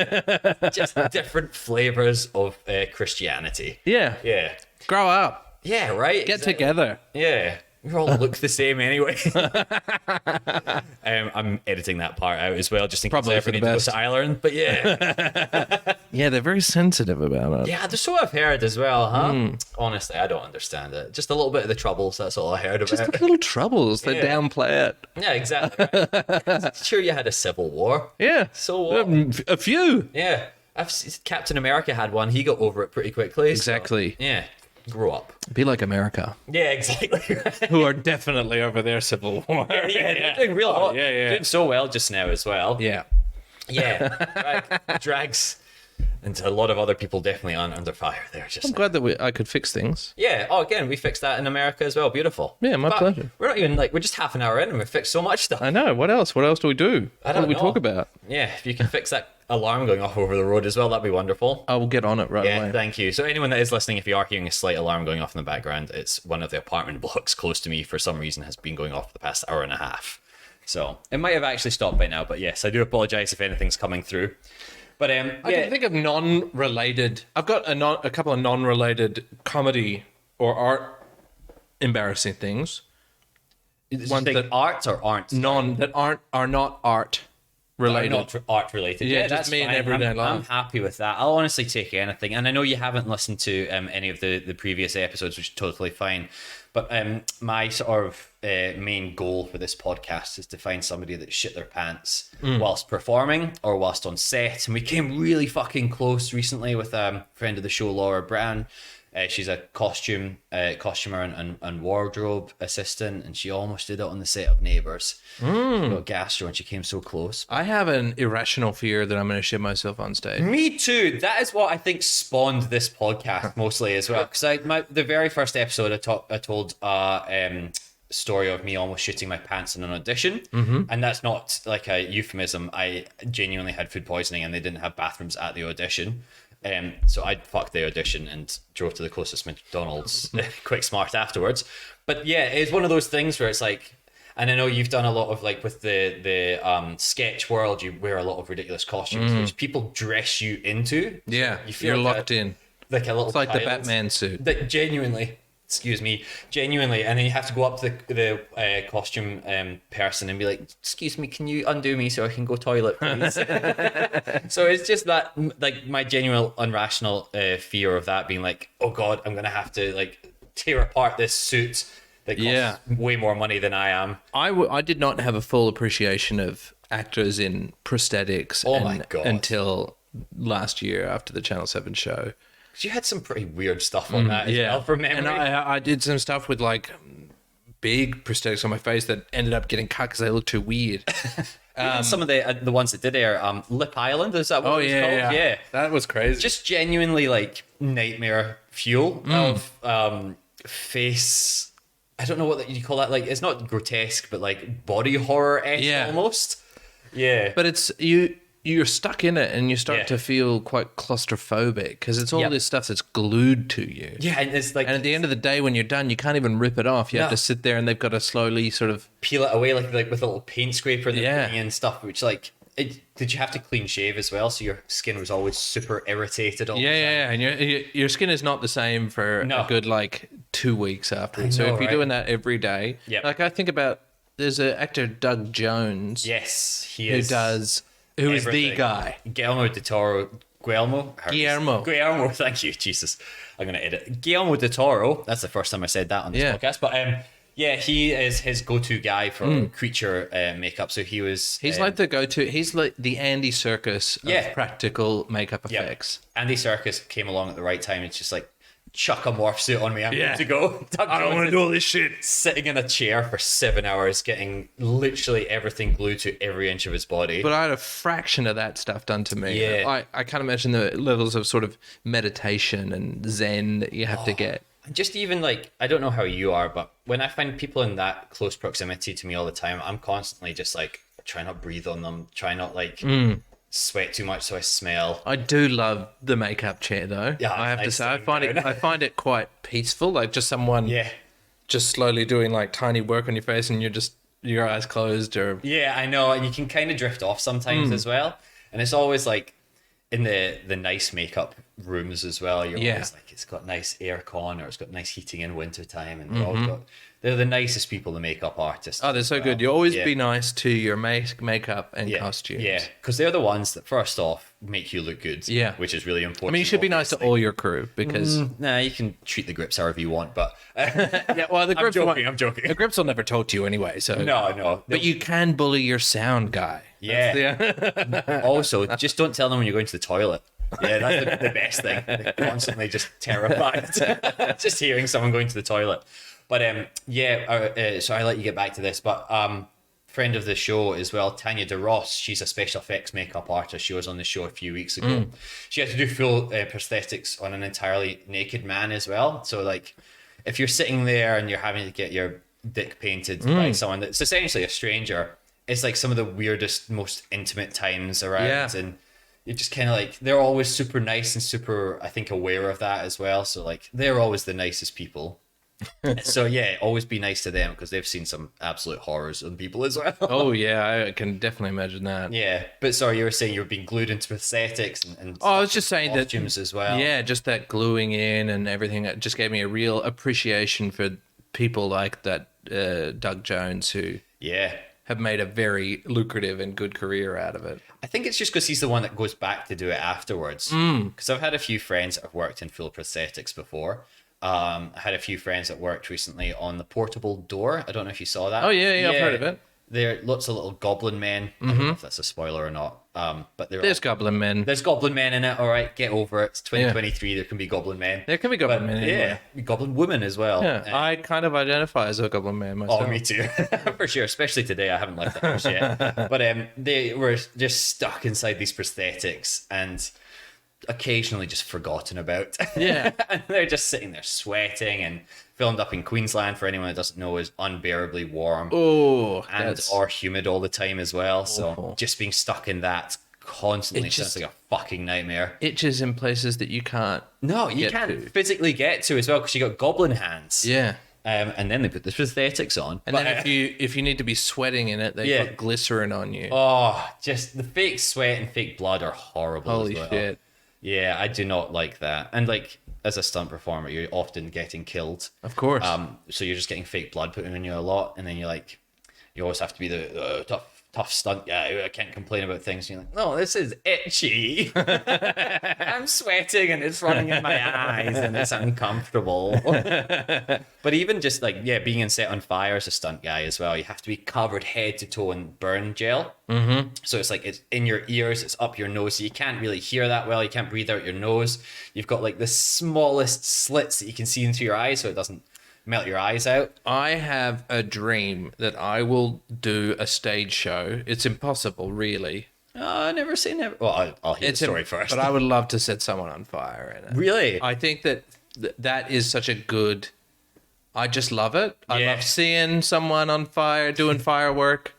Just different flavors of Christianity. Yeah. Yeah. Grow up. Yeah, right? Get Exactly. together. Yeah. We all look the same anyway. I'm editing that part out as well, just in case Probably I for the forget to go best. to Ireland. But yeah. Yeah, they're very sensitive about it. Yeah, so I've heard as well, huh? Hmm. Honestly, I don't understand it. Just a little bit of the troubles, that's all I heard about. Just little troubles. They Yeah. downplay it. Yeah, exactly. Sure, you had a civil war. Yeah. So what? A few. Yeah. Captain America had one. He got over it pretty quickly. so, Exactly. yeah. Grow up. Be like America, Yeah, exactly. who are definitely over their civil war. yeah, they're doing real hot. yeah, yeah. Doing so well just now as well. Yeah. Yeah. Drags. And a lot of other people definitely aren't under fire there just I'm now. glad that I could fix things. Yeah. Oh, again, we fixed that in America as well. Beautiful. Yeah, my But pleasure. We're not even we're just half an hour in and we've fixed so much stuff. I know. What else? What else do we do? I What don't do we know. talk about? Yeah, if you can fix that alarm going off over the road as well, that'd be wonderful. I will get on it right Yeah, away. thank you. So anyone that is listening, if you are hearing a slight alarm going off in the background, it's one of the apartment blocks close to me for some reason has been going off for the past hour and a half. So it might have actually stopped by now, but yes, I do apologize if anything's coming through. But I can think of non-related. I've got a couple of non-related comedy or art embarrassing things. ones Think that art or aren't are not art related. not art related. Yeah, Yeah, just that's me in fine. everyday I'm life. happy with that. I'll honestly take anything. And I know you haven't listened to any of the previous episodes, which is totally fine. But my sort of main goal for this podcast is to find somebody that shit their pants whilst performing or whilst on set. And we came really fucking close recently with a friend of the show, Laura Brown. She's a costumer and wardrobe assistant, and she almost did it on the set of Neighbours. She got gastro, and she came so close. I have an irrational fear that I'm going to shit myself on stage. Me too. That is what I think spawned this podcast mostly as well. Because the very first episode, I told a story of me almost shitting my pants in an audition, and that's not like a euphemism. I genuinely had food poisoning, and they didn't have bathrooms at the audition. So I fucked the audition and drove to the closest McDonald's quick smart afterwards. But yeah, it's one of those things where it's like, and I know you've done a lot of like with the sketch world, you wear a lot of ridiculous costumes, which people dress you into. Yeah, You feel you're like locked in. like a little It's like the child. Batman suit. That genuinely, and then you have to go up to the costume person and be like, excuse me, can you undo me so I can go toilet, please? So it's just that, like, my genuine irrational fear of that being like, oh god, I'm gonna have to like tear apart this suit that costs way more money than I am. I did not have a full appreciation of actors in prosthetics my God. until last year after the Channel 7 show. You had some pretty weird stuff on that as well, from memory. And I did some stuff with like big prosthetics on my face that ended up getting cut because they looked too weird. Even some of the ones that did air, Lip Island, is that what it was called? Yeah. That was crazy. Just genuinely like nightmare fuel of face. I don't know what you call that. Like, it's not grotesque, but like body horror-esque almost. Yeah. But it's you're stuck in it and you start to feel quite claustrophobic because it's all this stuff that's glued to you. Yeah, and it's like, And at the end of the day, when you're done, you can't even rip it off. You have to sit there and they've got to slowly sort of peel it away like with a little paint scraper and they're putting in stuff, which like, did you have to clean shave as well? So your skin was always super irritated all the time. And your skin is not the same for a good like 2 weeks afterwards. So if you're doing that every day, like I think about, there's an actor, Doug Jones. Yes, he is. Who is the guy? Guillermo del Toro. Guillermo, thank you. Jesus. I'm going to edit. Guillermo del Toro. That's the first time I said that on this podcast. But he is his go-to guy for creature makeup. So he's like the go-to. He's like the Andy Serkis of practical makeup effects. Andy Serkis came along at the right time. It's just like, chuck a morph suit on me. I'm good to go. I don't want to do all this shit. Sitting in a chair for 7 hours, getting literally everything glued to every inch of his body. But I had a fraction of that stuff done to me. Yeah. I can't imagine the levels of sort of meditation and zen that you have to get. Just even like, I don't know how you are, but when I find people in that close proximity to me all the time, I'm constantly just like, try not breathe on them, try not like sweat too much so I smell. I do love the makeup chair though. Yeah, I have to say, I find it quite peaceful. Like just someone just slowly doing like tiny work on your face and you're just your eyes closed or I know, and you can kind of drift off sometimes as well. And it's always like in the nice makeup rooms as well, you're always like, it's got nice aircon or it's got nice heating in winter time, and they're the nicest people, the makeup artists. Oh, they're so good. You always be nice to your makeup and costumes. Yeah, because they're the ones that first off make you look good. Yeah, which is really important. I mean, you should be nice to all your crew because you can treat the grips however you want, but the grips. I'm joking. The grips will never talk to you anyway. So no. But you can bully your sound guy. Yeah. Also, just don't tell them when you're going to the toilet. Yeah, that's the best thing. They're constantly just terrified just hearing someone going to the toilet. But so I let you get back to this. But friend of the show as well, Tanya DeRoss, she's a special effects makeup artist. She was on the show a few weeks ago. She had to do full prosthetics on an entirely naked man as well. So like, if you're sitting there and you're having to get your dick painted by someone that's essentially a stranger, it's like some of the weirdest, most intimate times around. And you're just kind of like, they're always super nice and super, I think, aware of that as well. So like, they're always the nicest people. So always be nice to them because they've seen some absolute horrors on people as well. Oh yeah, I can definitely imagine that. Yeah, but sorry, you were saying you were being glued into prosthetics and I was just saying costumes that as well. Yeah, just that gluing in and everything. It just gave me a real appreciation for people like that Doug Jones, who Yeah. have made a very lucrative and good career out of it. I think it's just because he's the one that goes back to do it afterwards. Because I've had a few friends that have worked in full prosthetics before. I had a few friends that worked recently on the portable door. I don't know if you saw that. Oh, yeah, I've heard of it. There are lots of little goblin men. I don't know if that's a spoiler or not. But There's Goblin Men. there's goblin men in it. All right, get over it. It's 2023. There can be goblin men. There can be Goblin But, Men. yeah, goblin women as well. Yeah, I kind of identify as a Goblin Man myself. Oh, me too, for sure. Especially today, I haven't left the house yet. But they were just stuck inside these prosthetics and occasionally just forgotten about. Yeah. And they're just sitting there sweating and filmed up in Queensland. For anyone that doesn't know, is unbearably warm Oh, and or humid all the time as well. So awful. just being stuck in that constantly It just- sounds like a fucking nightmare. itches in places that you can't. No, you get can't to. physically get to as well because you got goblin hands. Yeah. And then they put the prosthetics on. And then if you need to be sweating in it, they Yeah. put glycerin on you. Oh, just the fake sweat and fake blood are horrible. Holy as well. shit. Yeah, I do not like that. And like as a stunt performer, you're often getting killed. Of course. So you're just getting fake blood put on you a lot, and then you're like, you always have to be the tough stunt guy. I can't complain about things. And you're like, no, this is itchy. I'm sweating and it's running in my eyes and it's uncomfortable. But even just like, being in set on fire as a stunt guy as well, you have to be covered head to toe in burn gel. Mm-hmm. So it's like it's in your ears, it's up your nose, so you can't really hear that well. You can't breathe out your nose. You've got like the smallest slits that you can see into your eyes, so it doesn't melt your eyes out. I have a dream that I will do a stage show. It's impossible, really. Oh, never say never. Well, I'll hear the story first. But I would love to set someone on fire in it. Really? I think that that is such a good. I just love it. I Yeah. love seeing someone on fire doing firework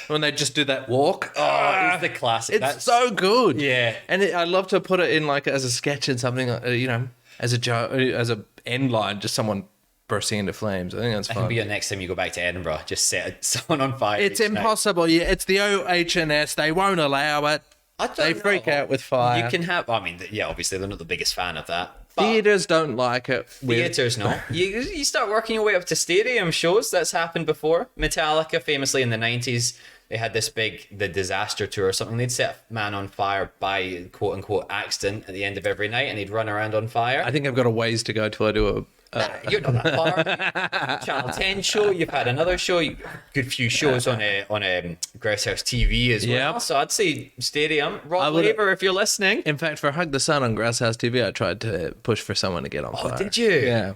when they just do that walk. Oh, it's the classic. It's so good. Yeah. and I love to put it in like as a sketch and something. As a end line, just someone bursting into flames. I think that's That fun. can be your next time you go back to Edinburgh. Just set someone on fire. It's each night. impossible. Yeah, it's the OH&S. They won't allow it. I don't They know. freak out with fire. You can have. I mean, yeah, obviously they're not the biggest fan of that. But Theaters don't like it. theaters, no. You start working your way up to stadium shows. That's happened before. Metallica, famously in the 90s, they had this the disaster tour or something. They'd set a man on fire by quote unquote accident at the end of every night, and he'd run around on fire. I think I've got a ways to go till I do a. You're not that far. Channel 10 show. You've had another show. Good few shows on Grouse House TV as well. Yep. So I'd say stadium. I Rob would- Laver, if you're listening. In fact, for Hug the Sun on Grass House TV, I tried to push for someone to get on fire. Oh, did you? Yeah.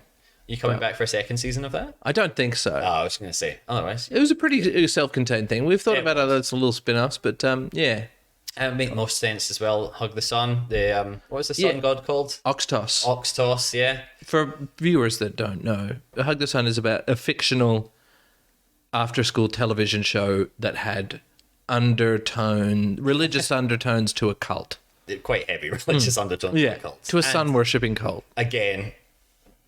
You coming back for a second season of that? I don't think so. Oh, I was going to say. Otherwise, It was a pretty self-contained thing. We've thought Yeah, it about other little spin-offs, but yeah. it would make most sense as well. Hug the Sun. The what was the sun Yeah. god called? Oxtos. Ox Toss. Yeah. For viewers that don't know, Hug the Sun is about a fictional after-school television show that had religious undertones to a cult. Quite heavy religious undertones. to the cult. To a And sun-worshipping cult. again,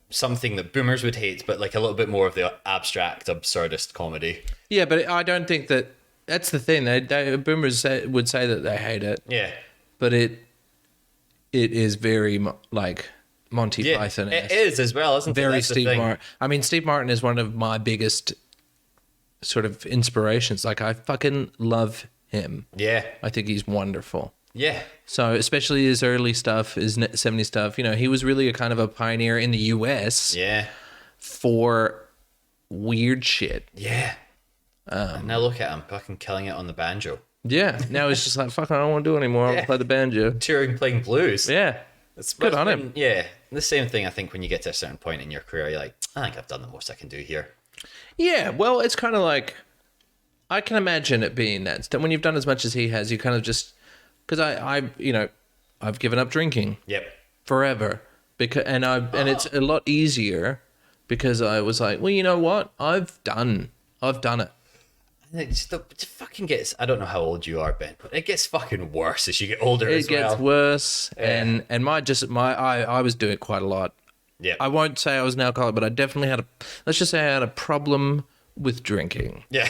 something that boomers would hate, but like a little bit more of the abstract, absurdist comedy. Yeah, but I don't think that's the thing. Boomers would say that they hate it, Yeah. but it is very like Monty Yeah, Python. it is as well, isn't it? Very That's the Steve thing. Martin. I mean, Steve Martin is one of my biggest sort of inspirations. Like, I fucking love him. Yeah. I think he's wonderful. Yeah. So, especially his early stuff, his 70s stuff, he was really a kind of a pioneer in the US Yeah. for weird shit. Yeah. And now look at him, fucking killing it on the banjo. Yeah. Now it's just like, fuck, I don't want to do it anymore. I'll play the banjo. Touring, playing blues. Yeah. It's Good on when- him. Yeah. The same thing, I think, when you get to a certain point in your career, you're like, I think I've done the most I can do here. Yeah. Well, it's kind of like, I can imagine it being that. When you've done as much as he has, you kind of just, because I've given up drinking Yep. forever and it's a lot easier because I was like, well, you know what? I've done it. And it fucking gets, I don't know how old you are, Ben, but it gets fucking worse as you get older as It gets well. worse, and I was doing it quite a lot. Yeah. I won't say I was an alcoholic, but I definitely let's just say I had a problem with drinking, Yeah.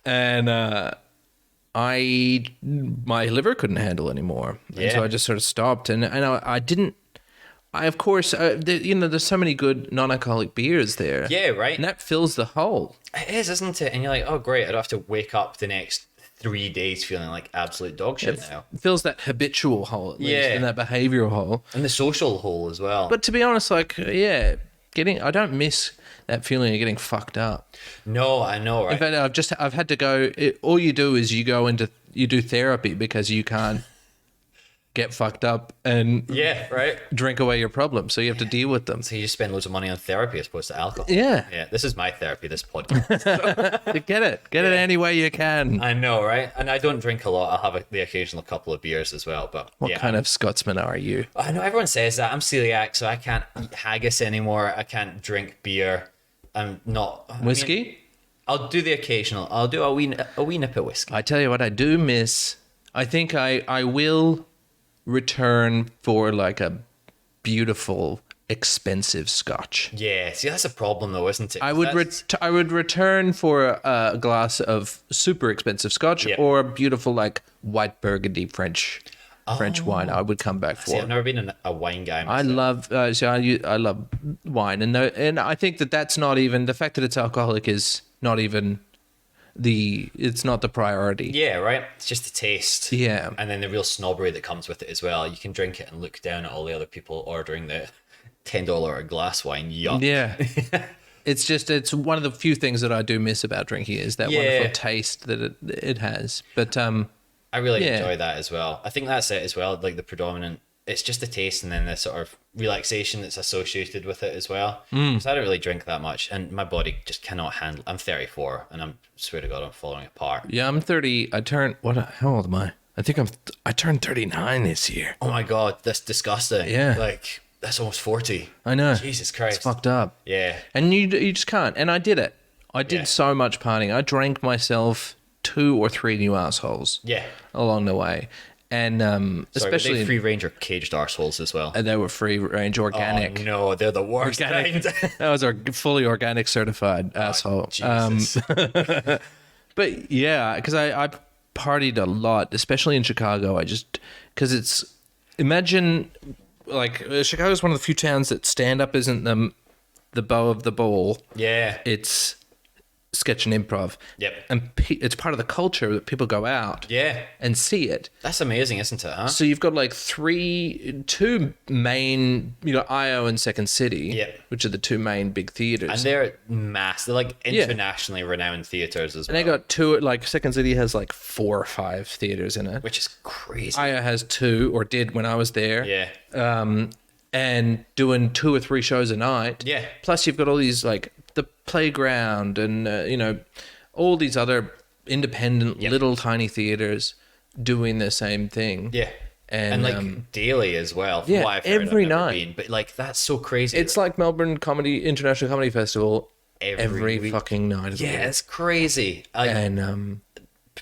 and my liver couldn't handle it anymore, and so Yeah. I just sort of stopped, and I of course, there's so many good non-alcoholic beers there. Yeah, right. And that fills the hole. It is, isn't it? And you're like, oh, great. I don't have to wake up the next 3 days feeling like absolute dog shit now. It fills that habitual hole, at least, Yeah. and that behavioral hole. And the social hole as well. But to be honest, like, yeah, I don't miss that feeling of getting fucked up. No, I know, right? In fact, I've had to go. All you do is you do therapy because you can't get fucked up and Yeah, right. drink away your problems. So you have to deal with them. So you just spend loads of money on therapy as opposed to alcohol. Yeah. Yeah, this is my therapy, this podcast. Get it any way you can. I know, right? And I don't drink a lot. I'll have the occasional couple of beers as well. But What yeah, kind of Scotsman are you? I know everyone says that. I'm celiac, so I can't eat haggis anymore. I can't drink beer. I'm not... Whiskey? I'll do the occasional. I'll do a wee nip of whiskey. I tell you what I do miss. I think I will return for like a beautiful, expensive Scotch. Yeah, see, that's a problem though, isn't it? I would That's- I would return for a glass of super expensive Scotch Yeah. or a beautiful like white Burgundy French Oh. wine. I would come back See, I've for. never been a wine guy I myself. love I love wine, and I think that's not even the fact that it's alcoholic is not even it's not the priority. Yeah, right? It's just the taste. Yeah. And then the real snobbery that comes with it as well. You can drink it and look down at all the other people ordering the $10 a glass wine. Yuck. Yeah. It's one of the few things that I do miss about drinking is that Yeah. wonderful taste that it has. But I really Yeah. enjoy that as well. I think that's it as well. Like the predominant, it's just the taste and then the sort of relaxation that's associated with it as well. Because I don't really drink that much, and my body just cannot handle. I'm 34, and I swear to God, I'm falling apart. yeah, I'm 30. How old am I? I turned 39 this year. Oh my God, that's disgusting. Yeah. Like that's almost 40. I know. Jesus Christ. It's fucked up. Yeah. And you just can't. And I did it. I did Yeah. so much partying. I drank myself 2 or 3 new assholes Yeah. along the way. And Sorry, especially were they free range or caged arseholes as well? they were free range organic. Oh no, they're the worst kind. That was our fully organic certified asshole. Jesus. But yeah, because I partied a lot, especially in Chicago. Because imagine like Chicago's one of the few towns that stand up isn't the bow of the ball. Yeah. It's sketch and improv. Yep. And it's part of the culture that people go out Yeah. and see it. That's amazing, isn't it, huh? So you've got like two main, IO and Second City, Yep. which are the two main big theaters. And they're mass. They're like internationally renowned theaters as well. And they got two, like Second City has like 4 or 5 theaters in it. which is crazy. IO has 2, or did when I was there. Yeah. And doing 2 or 3 shows a night. Yeah. Plus you've got all these like the Playground and, all these other independent little tiny theaters doing the same thing. Yeah. And, like daily as well. From yeah, what I've heard, every I've never night. been. But like that's so crazy. It's like Melbourne International Comedy Festival every week. fucking night of the Yeah, week. it's crazy. Like, And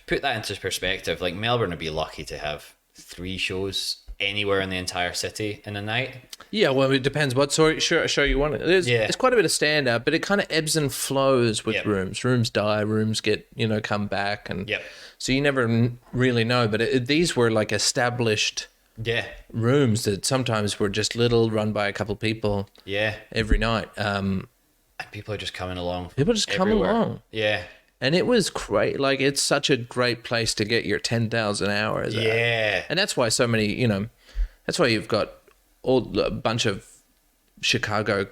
put that into perspective. Like Melbourne would be lucky to have 3 shows anywhere in the entire city in a night. yeah, well, it depends what show you want. It's quite a bit of stand up, but it kind of ebbs and flows with Yep. rooms. Rooms die, rooms get, come back. And Yep. so you never really know. But these were like established Yeah. rooms that sometimes were just little, run by a couple people Yeah. every night. And people are just coming along. from People just come everywhere. along. Yeah. And it was great. Like, it's such a great place to get your 10,000 hours out. Yeah. And that's why so many, that's why you've got a bunch of Chicago,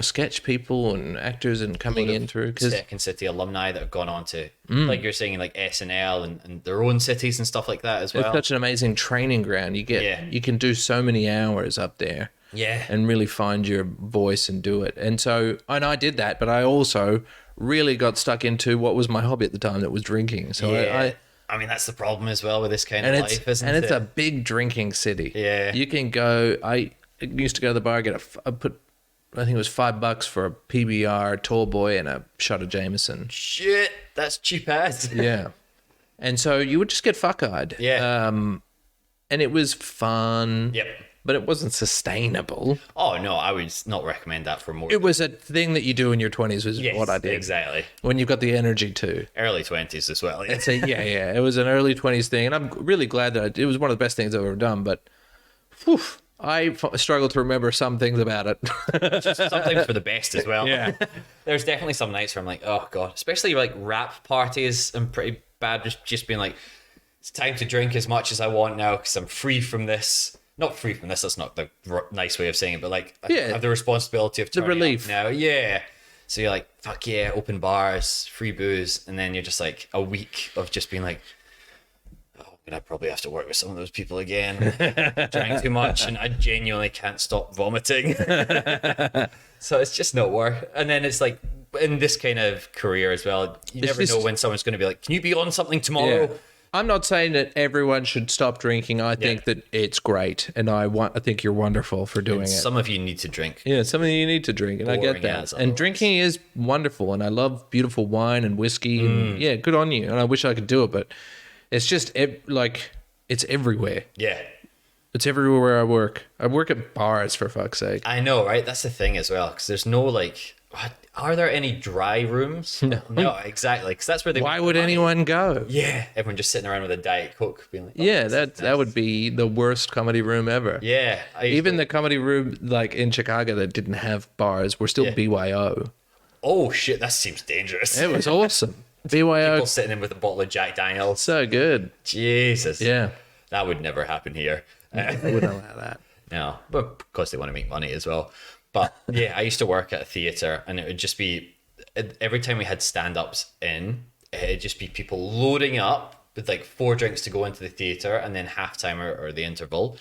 sketch people and actors and coming in through. Because Second City alumni that have gone on to, like you're saying, like SNL and their own cities and stuff like that as it's well. such an amazing training ground. You can do so many hours up there. Yeah. And really find your voice and do it. And I did that, but I also really got stuck into what was my hobby at the time, that was drinking. So Yeah. I mean, that's the problem as well with this kind and of it's life, isn't and it? it's a big drinking city. Yeah. You can go. I used to go to the bar, I think it was $5 for a PBR tall boy and a shot of Jameson. Shit, that's cheap as. Yeah. And so you would just get fuck-eyed. Yeah. And it was fun. Yep. But it wasn't sustainable. Oh no, I would not recommend that for more. It was a thing that you do in your 20s, was Yes, what I did. exactly. When you've got the energy to. Early 20s as well. Yeah. So yeah. It was an early 20s thing. And I'm really glad that it was one of the best things I've ever done. But, whew, I struggle to remember some things about it. Sometimes for the best as well. Yeah. There's definitely some nights where I'm like, oh god, especially like rap parties. I'm pretty bad just being like, it's time to drink as much as I want now because I'm free from this. Not free from this. That's not the nice way of saying it, but like I have the responsibility of turning relief up now. Yeah. So you're like, fuck yeah, open bars, free booze, and then you're just like a week of just being like, oh, I probably have to work with some of those people again. Drank too much, and I genuinely can't stop vomiting. So it's just not worth. And then it's like in this kind of career as well, you never know when someone's going to be like, "Can you be on something tomorrow?" Yeah. I'm not saying that everyone should stop drinking. I think that it's great, and I think you're wonderful for doing it. Some of you need to drink. Yeah, something you need to drink, and I get that. And drinking is wonderful, and I love beautiful wine and whiskey, and yeah, good on you. And I wish I could do it, but it's just like it's everywhere. Yeah. It's everywhere where I work. I work at bars, for fuck's sake. I know, right? That's the thing as well, because there's no like, are there any dry rooms? No, exactly, because that's where they. Why would anyone go? Yeah, everyone just sitting around with a Diet Coke, being like, oh, yeah, that would be the worst comedy room ever. Yeah, even the comedy room like in Chicago that didn't have bars were still BYO. Oh shit, that seems dangerous. It was awesome. BYO. People sitting in with a bottle of Jack Daniels. So good. Jesus. Yeah. That would never happen here. I wouldn't allow that. No, but because they want to make money as well. But yeah, I used to work at a theater, and it would just be every time we had stand-ups in, it'd just be people loading up with like 4 drinks to go into the theater, and then halftime or the interval,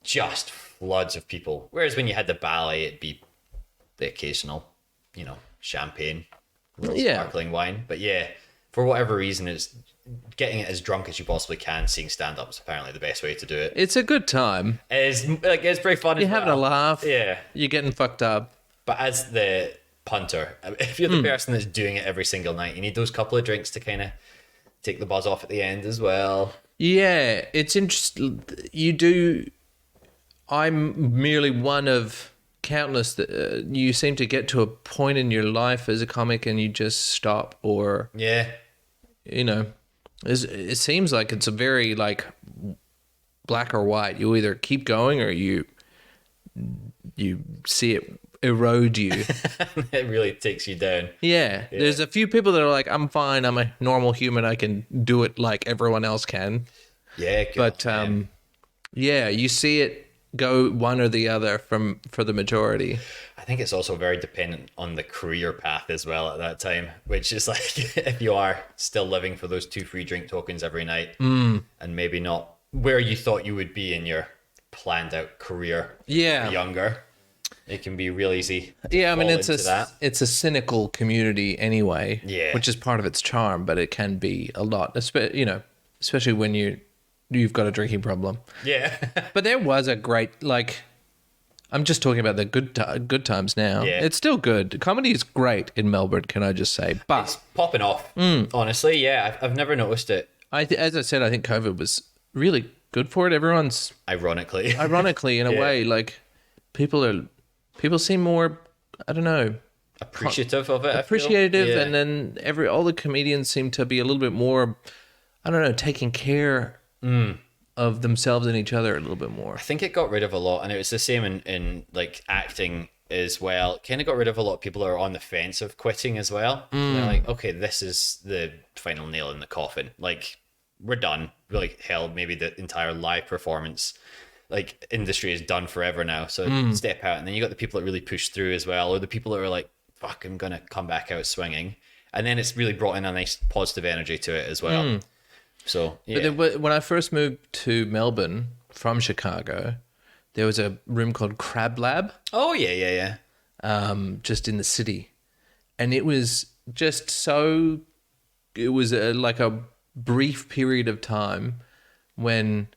just floods of people. Whereas when you had the ballet, it'd be the occasional, champagne, sparkling wine. But yeah, for whatever reason, it's getting it as drunk as you possibly can. Seeing stand-up is apparently the best way to do it. It's a good time. It's pretty fun. You're having a laugh. Yeah, you're getting fucked up. But as the punter, if you're the person that's doing it every single night, you need those couple of drinks to kind of take the buzz off at the end as well. Yeah, it's interesting. You do. I'm merely one of countless that you seem to get to a point in your life as a comic and you just stop, or it seems like it's a very like black or white. You either keep going or you see it erode you. It really takes you down. Yeah. There's a few people that are like, I'm fine, I'm a normal human, I can do it like everyone else can. Yeah, but you see it go one or the other for the majority. I think it's also very dependent on the career path as well at that time, which is like if you are still living for those 2 free drink tokens every night and maybe not where you thought you would be in your planned out career younger, it can be real easy to I mean fall it's a cynical community anyway, which is part of its charm, but it can be a lot, especially when you've got a drinking problem. Yeah. But there was a great, I'm just talking about the good times now. Yeah. It's still good. Comedy is great in Melbourne, can I just say? But it's popping off. Honestly, yeah, I've never noticed it. As I said, I think COVID was really good for it. Everyone's ironically in a way, like people seem more, I don't know, appreciative of it. And then all the comedians seem to be a little bit more, I don't know, taking care of themselves and each other a little bit more. I think it got rid of a lot, and it was the same in like acting as well. It kind of got rid of a lot of people who are on the fence of quitting as well. They're like, okay, this is the final nail in the coffin. Like, we're done. Like, hell, maybe the entire live performance like industry is done forever now. So step out. And then you got the people that really push through as well, or the people that are like, fuck, I'm gonna come back out swinging. And then it's really brought in a nice positive energy to it as well. So, yeah. But then when I first moved to Melbourne from Chicago, there was a room called Crab Lab. Oh, yeah. Just in the city. And it was just like a brief period of time when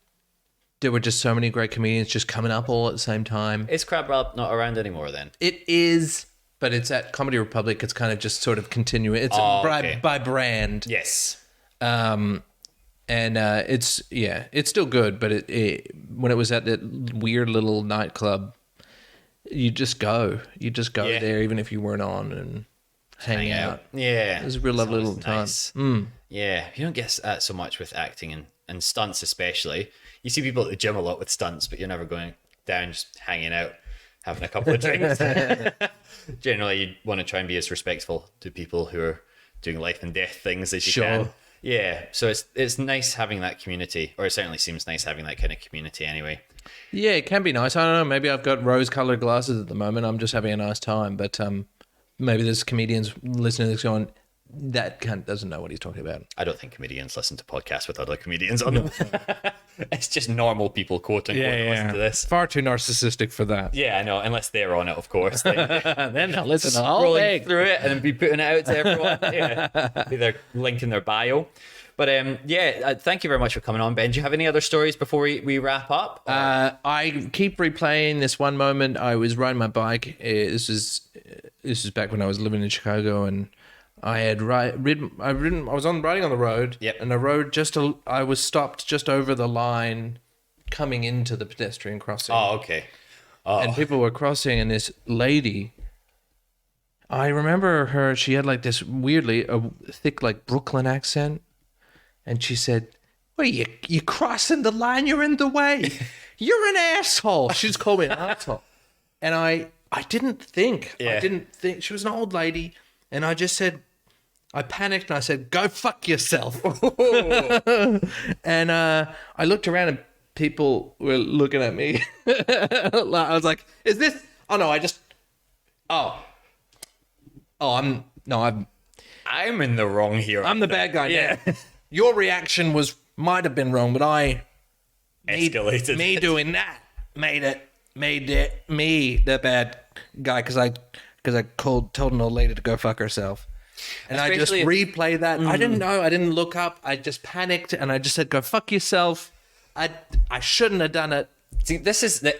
there were just so many great comedians just coming up all at the same time. Is Crab Lab not around anymore then? It is, but it's at Comedy Republic. It's kind of just sort of continuing. It's by brand. Yes. And it's still good, but it when it was at that weird little nightclub, you just go there even if you weren't on and hang out. Yeah, it was a real lovely little nice time. Yeah, you don't get that so much with acting and stunts especially. You see people at the gym a lot with stunts, but you're never going, down, just hanging out, having a couple of drinks. Generally, you want to try and be as respectful to people who are doing life and death things as you can. Yeah, so it's nice having that community, or it certainly seems nice having that kind of community anyway. Yeah, it can be nice. I don't know. Maybe I've got rose-colored glasses at the moment. I'm just having a nice time. But maybe there's comedians listening to this going, that cunt doesn't know what he's talking about. I don't think comedians listen to podcasts with other comedians on them. It's just normal people, quote unquote, listen to this. Far too narcissistic for that. Yeah, I know. Unless they're on it, of course. Then they'll listen all Scrolling day. through it and then be putting it out to everyone. Yeah, be their link in their bio. But thank you very much for coming on, Ben. Do you have any other stories before we wrap up? I keep replaying this one moment. I was riding my bike. This is back when I was living in Chicago, and I had riding on the road. Yep. And I was stopped just over the line, coming into the pedestrian crossing. Oh, okay. Oh. And people were crossing, and this lady, I remember her. She had like this weirdly a thick like Brooklyn accent. And she said, "Well, you crossing the line? You're in the way. You're an asshole." She just called me an asshole. And I didn't think. Yeah. I didn't think. She was an old lady. And I just said, I panicked and I said, "Go fuck yourself." And I looked around and people were looking at me. I was like, "Is this?" Oh, no, I'm in the wrong here. I'm the bad guy. Yeah. Your reaction might have been wrong, but Escalated. me doing that made it me the bad guy because I told an old lady to go fuck herself, and Especially I just replay that. I didn't know. I didn't look up. I just panicked and I just said, "Go fuck yourself." I shouldn't have done it. See, this is the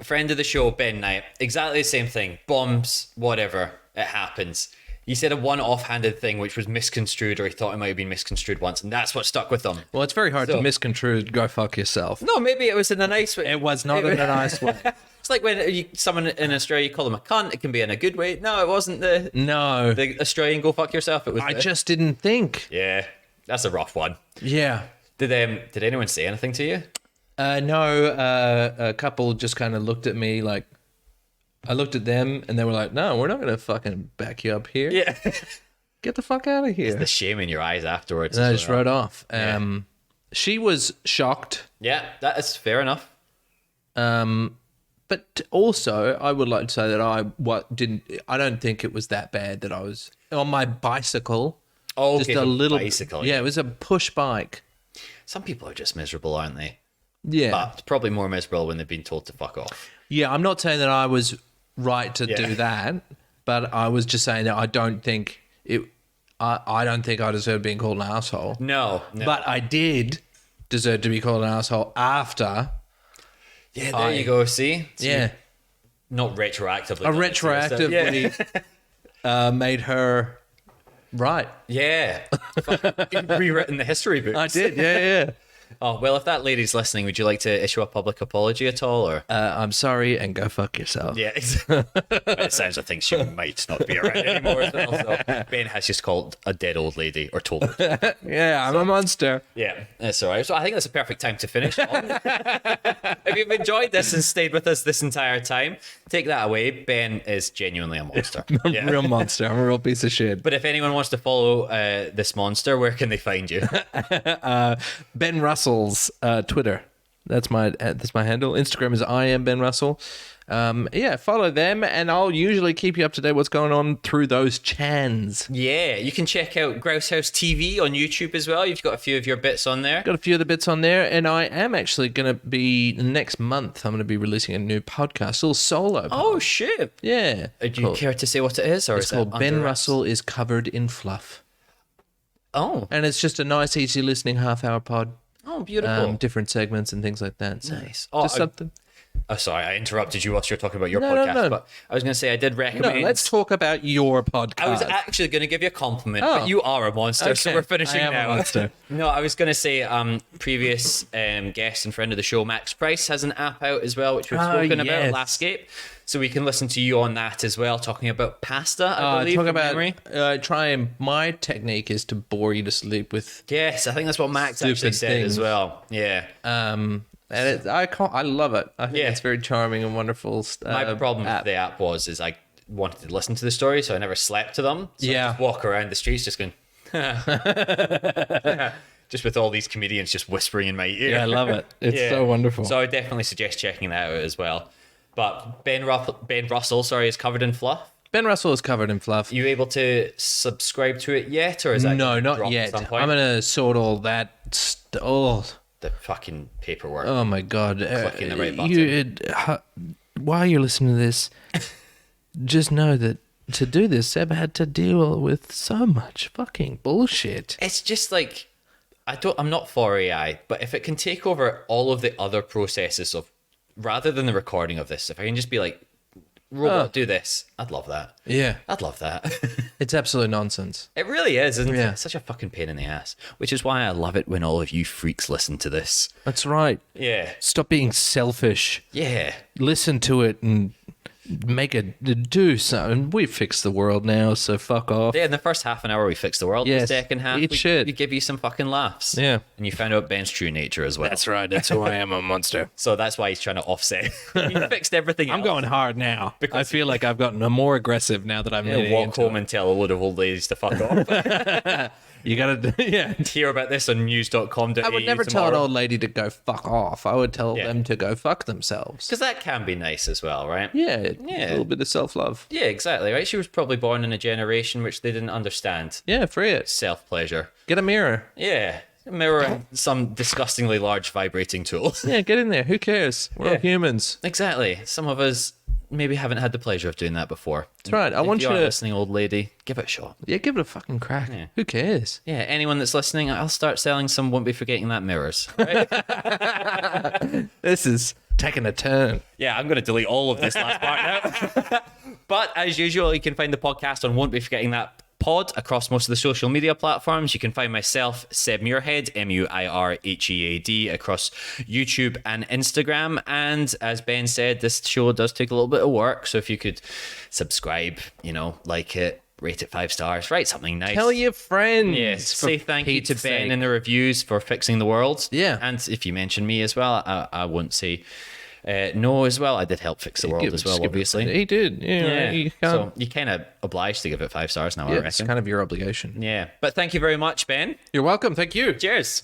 friend of the show, Ben Knight. Exactly the same thing. Bombs, whatever. It happens. He said a one offhanded thing which was misconstrued, or he thought it might have been misconstrued once, and that's what stuck with him. Well, it's very hard to misconstrue. Go fuck yourself. No, maybe it was in a nice way. It was not in a nice way. It's like when someone in Australia, you call them a cunt, it can be in a good way. No, it wasn't No, the Australian go fuck yourself. It was. I just didn't think. Yeah, that's a rough one. Yeah. Did anyone say anything to you? No, a couple just kind of looked at me like, I looked at them and they were like, "No, we're not going to fucking back you up here. Yeah. Get the fuck out of here." The shame in your eyes afterwards. And I as just well. rode off. She was shocked. Yeah, that is fair enough. But also, I would like to say that I don't think it was that bad that I was on my bicycle. Oh, just okay, a little bicycle. Yeah, it was a push bike. Some people are just miserable, aren't they? Yeah. But probably more miserable when they've been told to fuck off. Yeah, I'm not saying that I was right to Yeah. do that, but I was just saying that I don't think I don't think I deserve being called an asshole. No. But I did deserve to be called an asshole after. Yeah, there you go. See? Yeah. Not retroactively. I retroactively made her right. Yeah. You've rewritten the history books. I did, yeah. Oh, well, if that lady's listening, would you like to issue a public apology at all? Or I'm sorry and go fuck yourself. yeah, it sounds like she might not be around anymore as well. So Ben has just called a dead old lady or told her. Yeah, I'm a monster. Yeah, that's all right. So I think that's a perfect time to finish. If you've enjoyed this and stayed with us this entire time, take that away. Ben is genuinely a monster. I'm a real monster. I'm a real piece of shit. But if anyone wants to follow this monster, where can they find you? Ben Russell's Twitter. That's my handle. Instagram is I am Ben Russell. Yeah, follow them, and I'll usually keep you up to date what's going on through those chans. Yeah, you can check out Grouse House TV on YouTube as well. You've got a few of your bits on there. Got a few of the bits on there, and I am actually going to be next month. I'm going to be releasing a new podcast, a little solo. Oh shit! Yeah. Do you care to say what it is, or It's is it called Ben under wraps? Russell is Covered in Fluff, Oh, and it's just a nice, easy listening half-hour pod. beautiful. Different segments and things like that. So Nice. just something. Oh, sorry, I interrupted you whilst you were talking about your No, podcast. no. But I was going to say I did No, recommend. let's talk about your podcast. I was actually going to give you a compliment, Oh. but you are a monster, so Okay. we're finishing I am a now. monster. No, I was going to say previous guest and friend of the show, Max Price, has an app out as well, which we've spoken about, yes. Lascape. So we can listen to you on that as well, talking about pasta, I believe, talk from about memory. my technique is to bore you to sleep with Yes, I think that's what Max Stupid actually said things. as well. Yeah. And I love it. I think Yeah. it's very charming and wonderful. My problem app. with the app is I wanted to listen to the story, so I never slept to them. So I just walk around the streets just going, just with all these comedians just whispering in my ear. Yeah, I love it. It's so wonderful. So I would definitely suggest checking that out as well. But Ben Russell, is covered in fluff. Ben Russell is covered in fluff. You able to subscribe to it yet, or is that No, gonna not drop at yet. some point? I'm gonna sort all that. The fucking paperwork. Oh my god! Clicking the right button. While you're listening to this, just know that to do this, Seb had to deal with so much fucking bullshit. It's just like I'm not for AI, but if it can take over all of the other processes of rather than the recording of this, if I can just be like, robot, do this, I'd love that. Yeah, I'd love that. it's absolute nonsense. It really is, isn't Yeah. it? It's such a fucking pain in the ass. Which is why I love it when all of you freaks listen to this. That's right. Yeah. Stop being selfish. Yeah. Listen to it and make it do something. We fixed the world now, so fuck off. Yeah, in the first half an hour we fixed the world. Yes, The second half it should. we give you some fucking laughs. Yeah. And you found out Ben's true nature as well. That's right. That's who I am, a monster. So that's why he's trying to offset. He fixed everything I'm else. going hard now. Because- I feel like I've gotten more aggressive now that I'm He'll leaning walk into home it. and tell a load of old ladies to fuck off. You gotta, yeah. Hear about this on news.com.au I would never tell an old lady to go fuck off. I would tell Yeah. them to go fuck themselves. Because that can be nice as well, right? Yeah, Yeah. a little bit of self-love. Yeah, exactly, right? She was probably born in a generation which they didn't understand. Yeah, free it. Self-pleasure. Get a mirror. Yeah. Mirror some disgustingly large vibrating tool. Yeah, get in there. Who cares? We're all Yeah. humans. Exactly. Some of us maybe haven't had the pleasure of doing that before. That's right. I If want you are to listening, old lady, give it a shot. yeah, give it a fucking crack. Yeah. Who cares? Yeah, anyone that's listening, I'll start selling some Won't Be Forgetting That mirrors. Right? This is taking a turn. Yeah, I'm going to delete all of this last part now. But as usual, you can find the podcast on Won't Be Forgetting That Pod across most of the social media platforms. You can find myself, Seb Muirhead, Muirhead, across YouTube and Instagram. And as Ben said, this show does take a little bit of work. So if you could subscribe, like it, rate it 5 stars, write something nice. Tell your friends. Yes, for say thank you to Pete's Ben sake. in the reviews for fixing the world. Yeah. And if you mention me as well, I won't say no as well. I did help fix the world Give- as well, skip it. obviously. He did. Yeah. You can't, So you kind of obliged to give it 5 stars now, I yeah, it's reckon. kind of your obligation. Yeah. But thank you very much, Ben. You're welcome. Thank you. Cheers.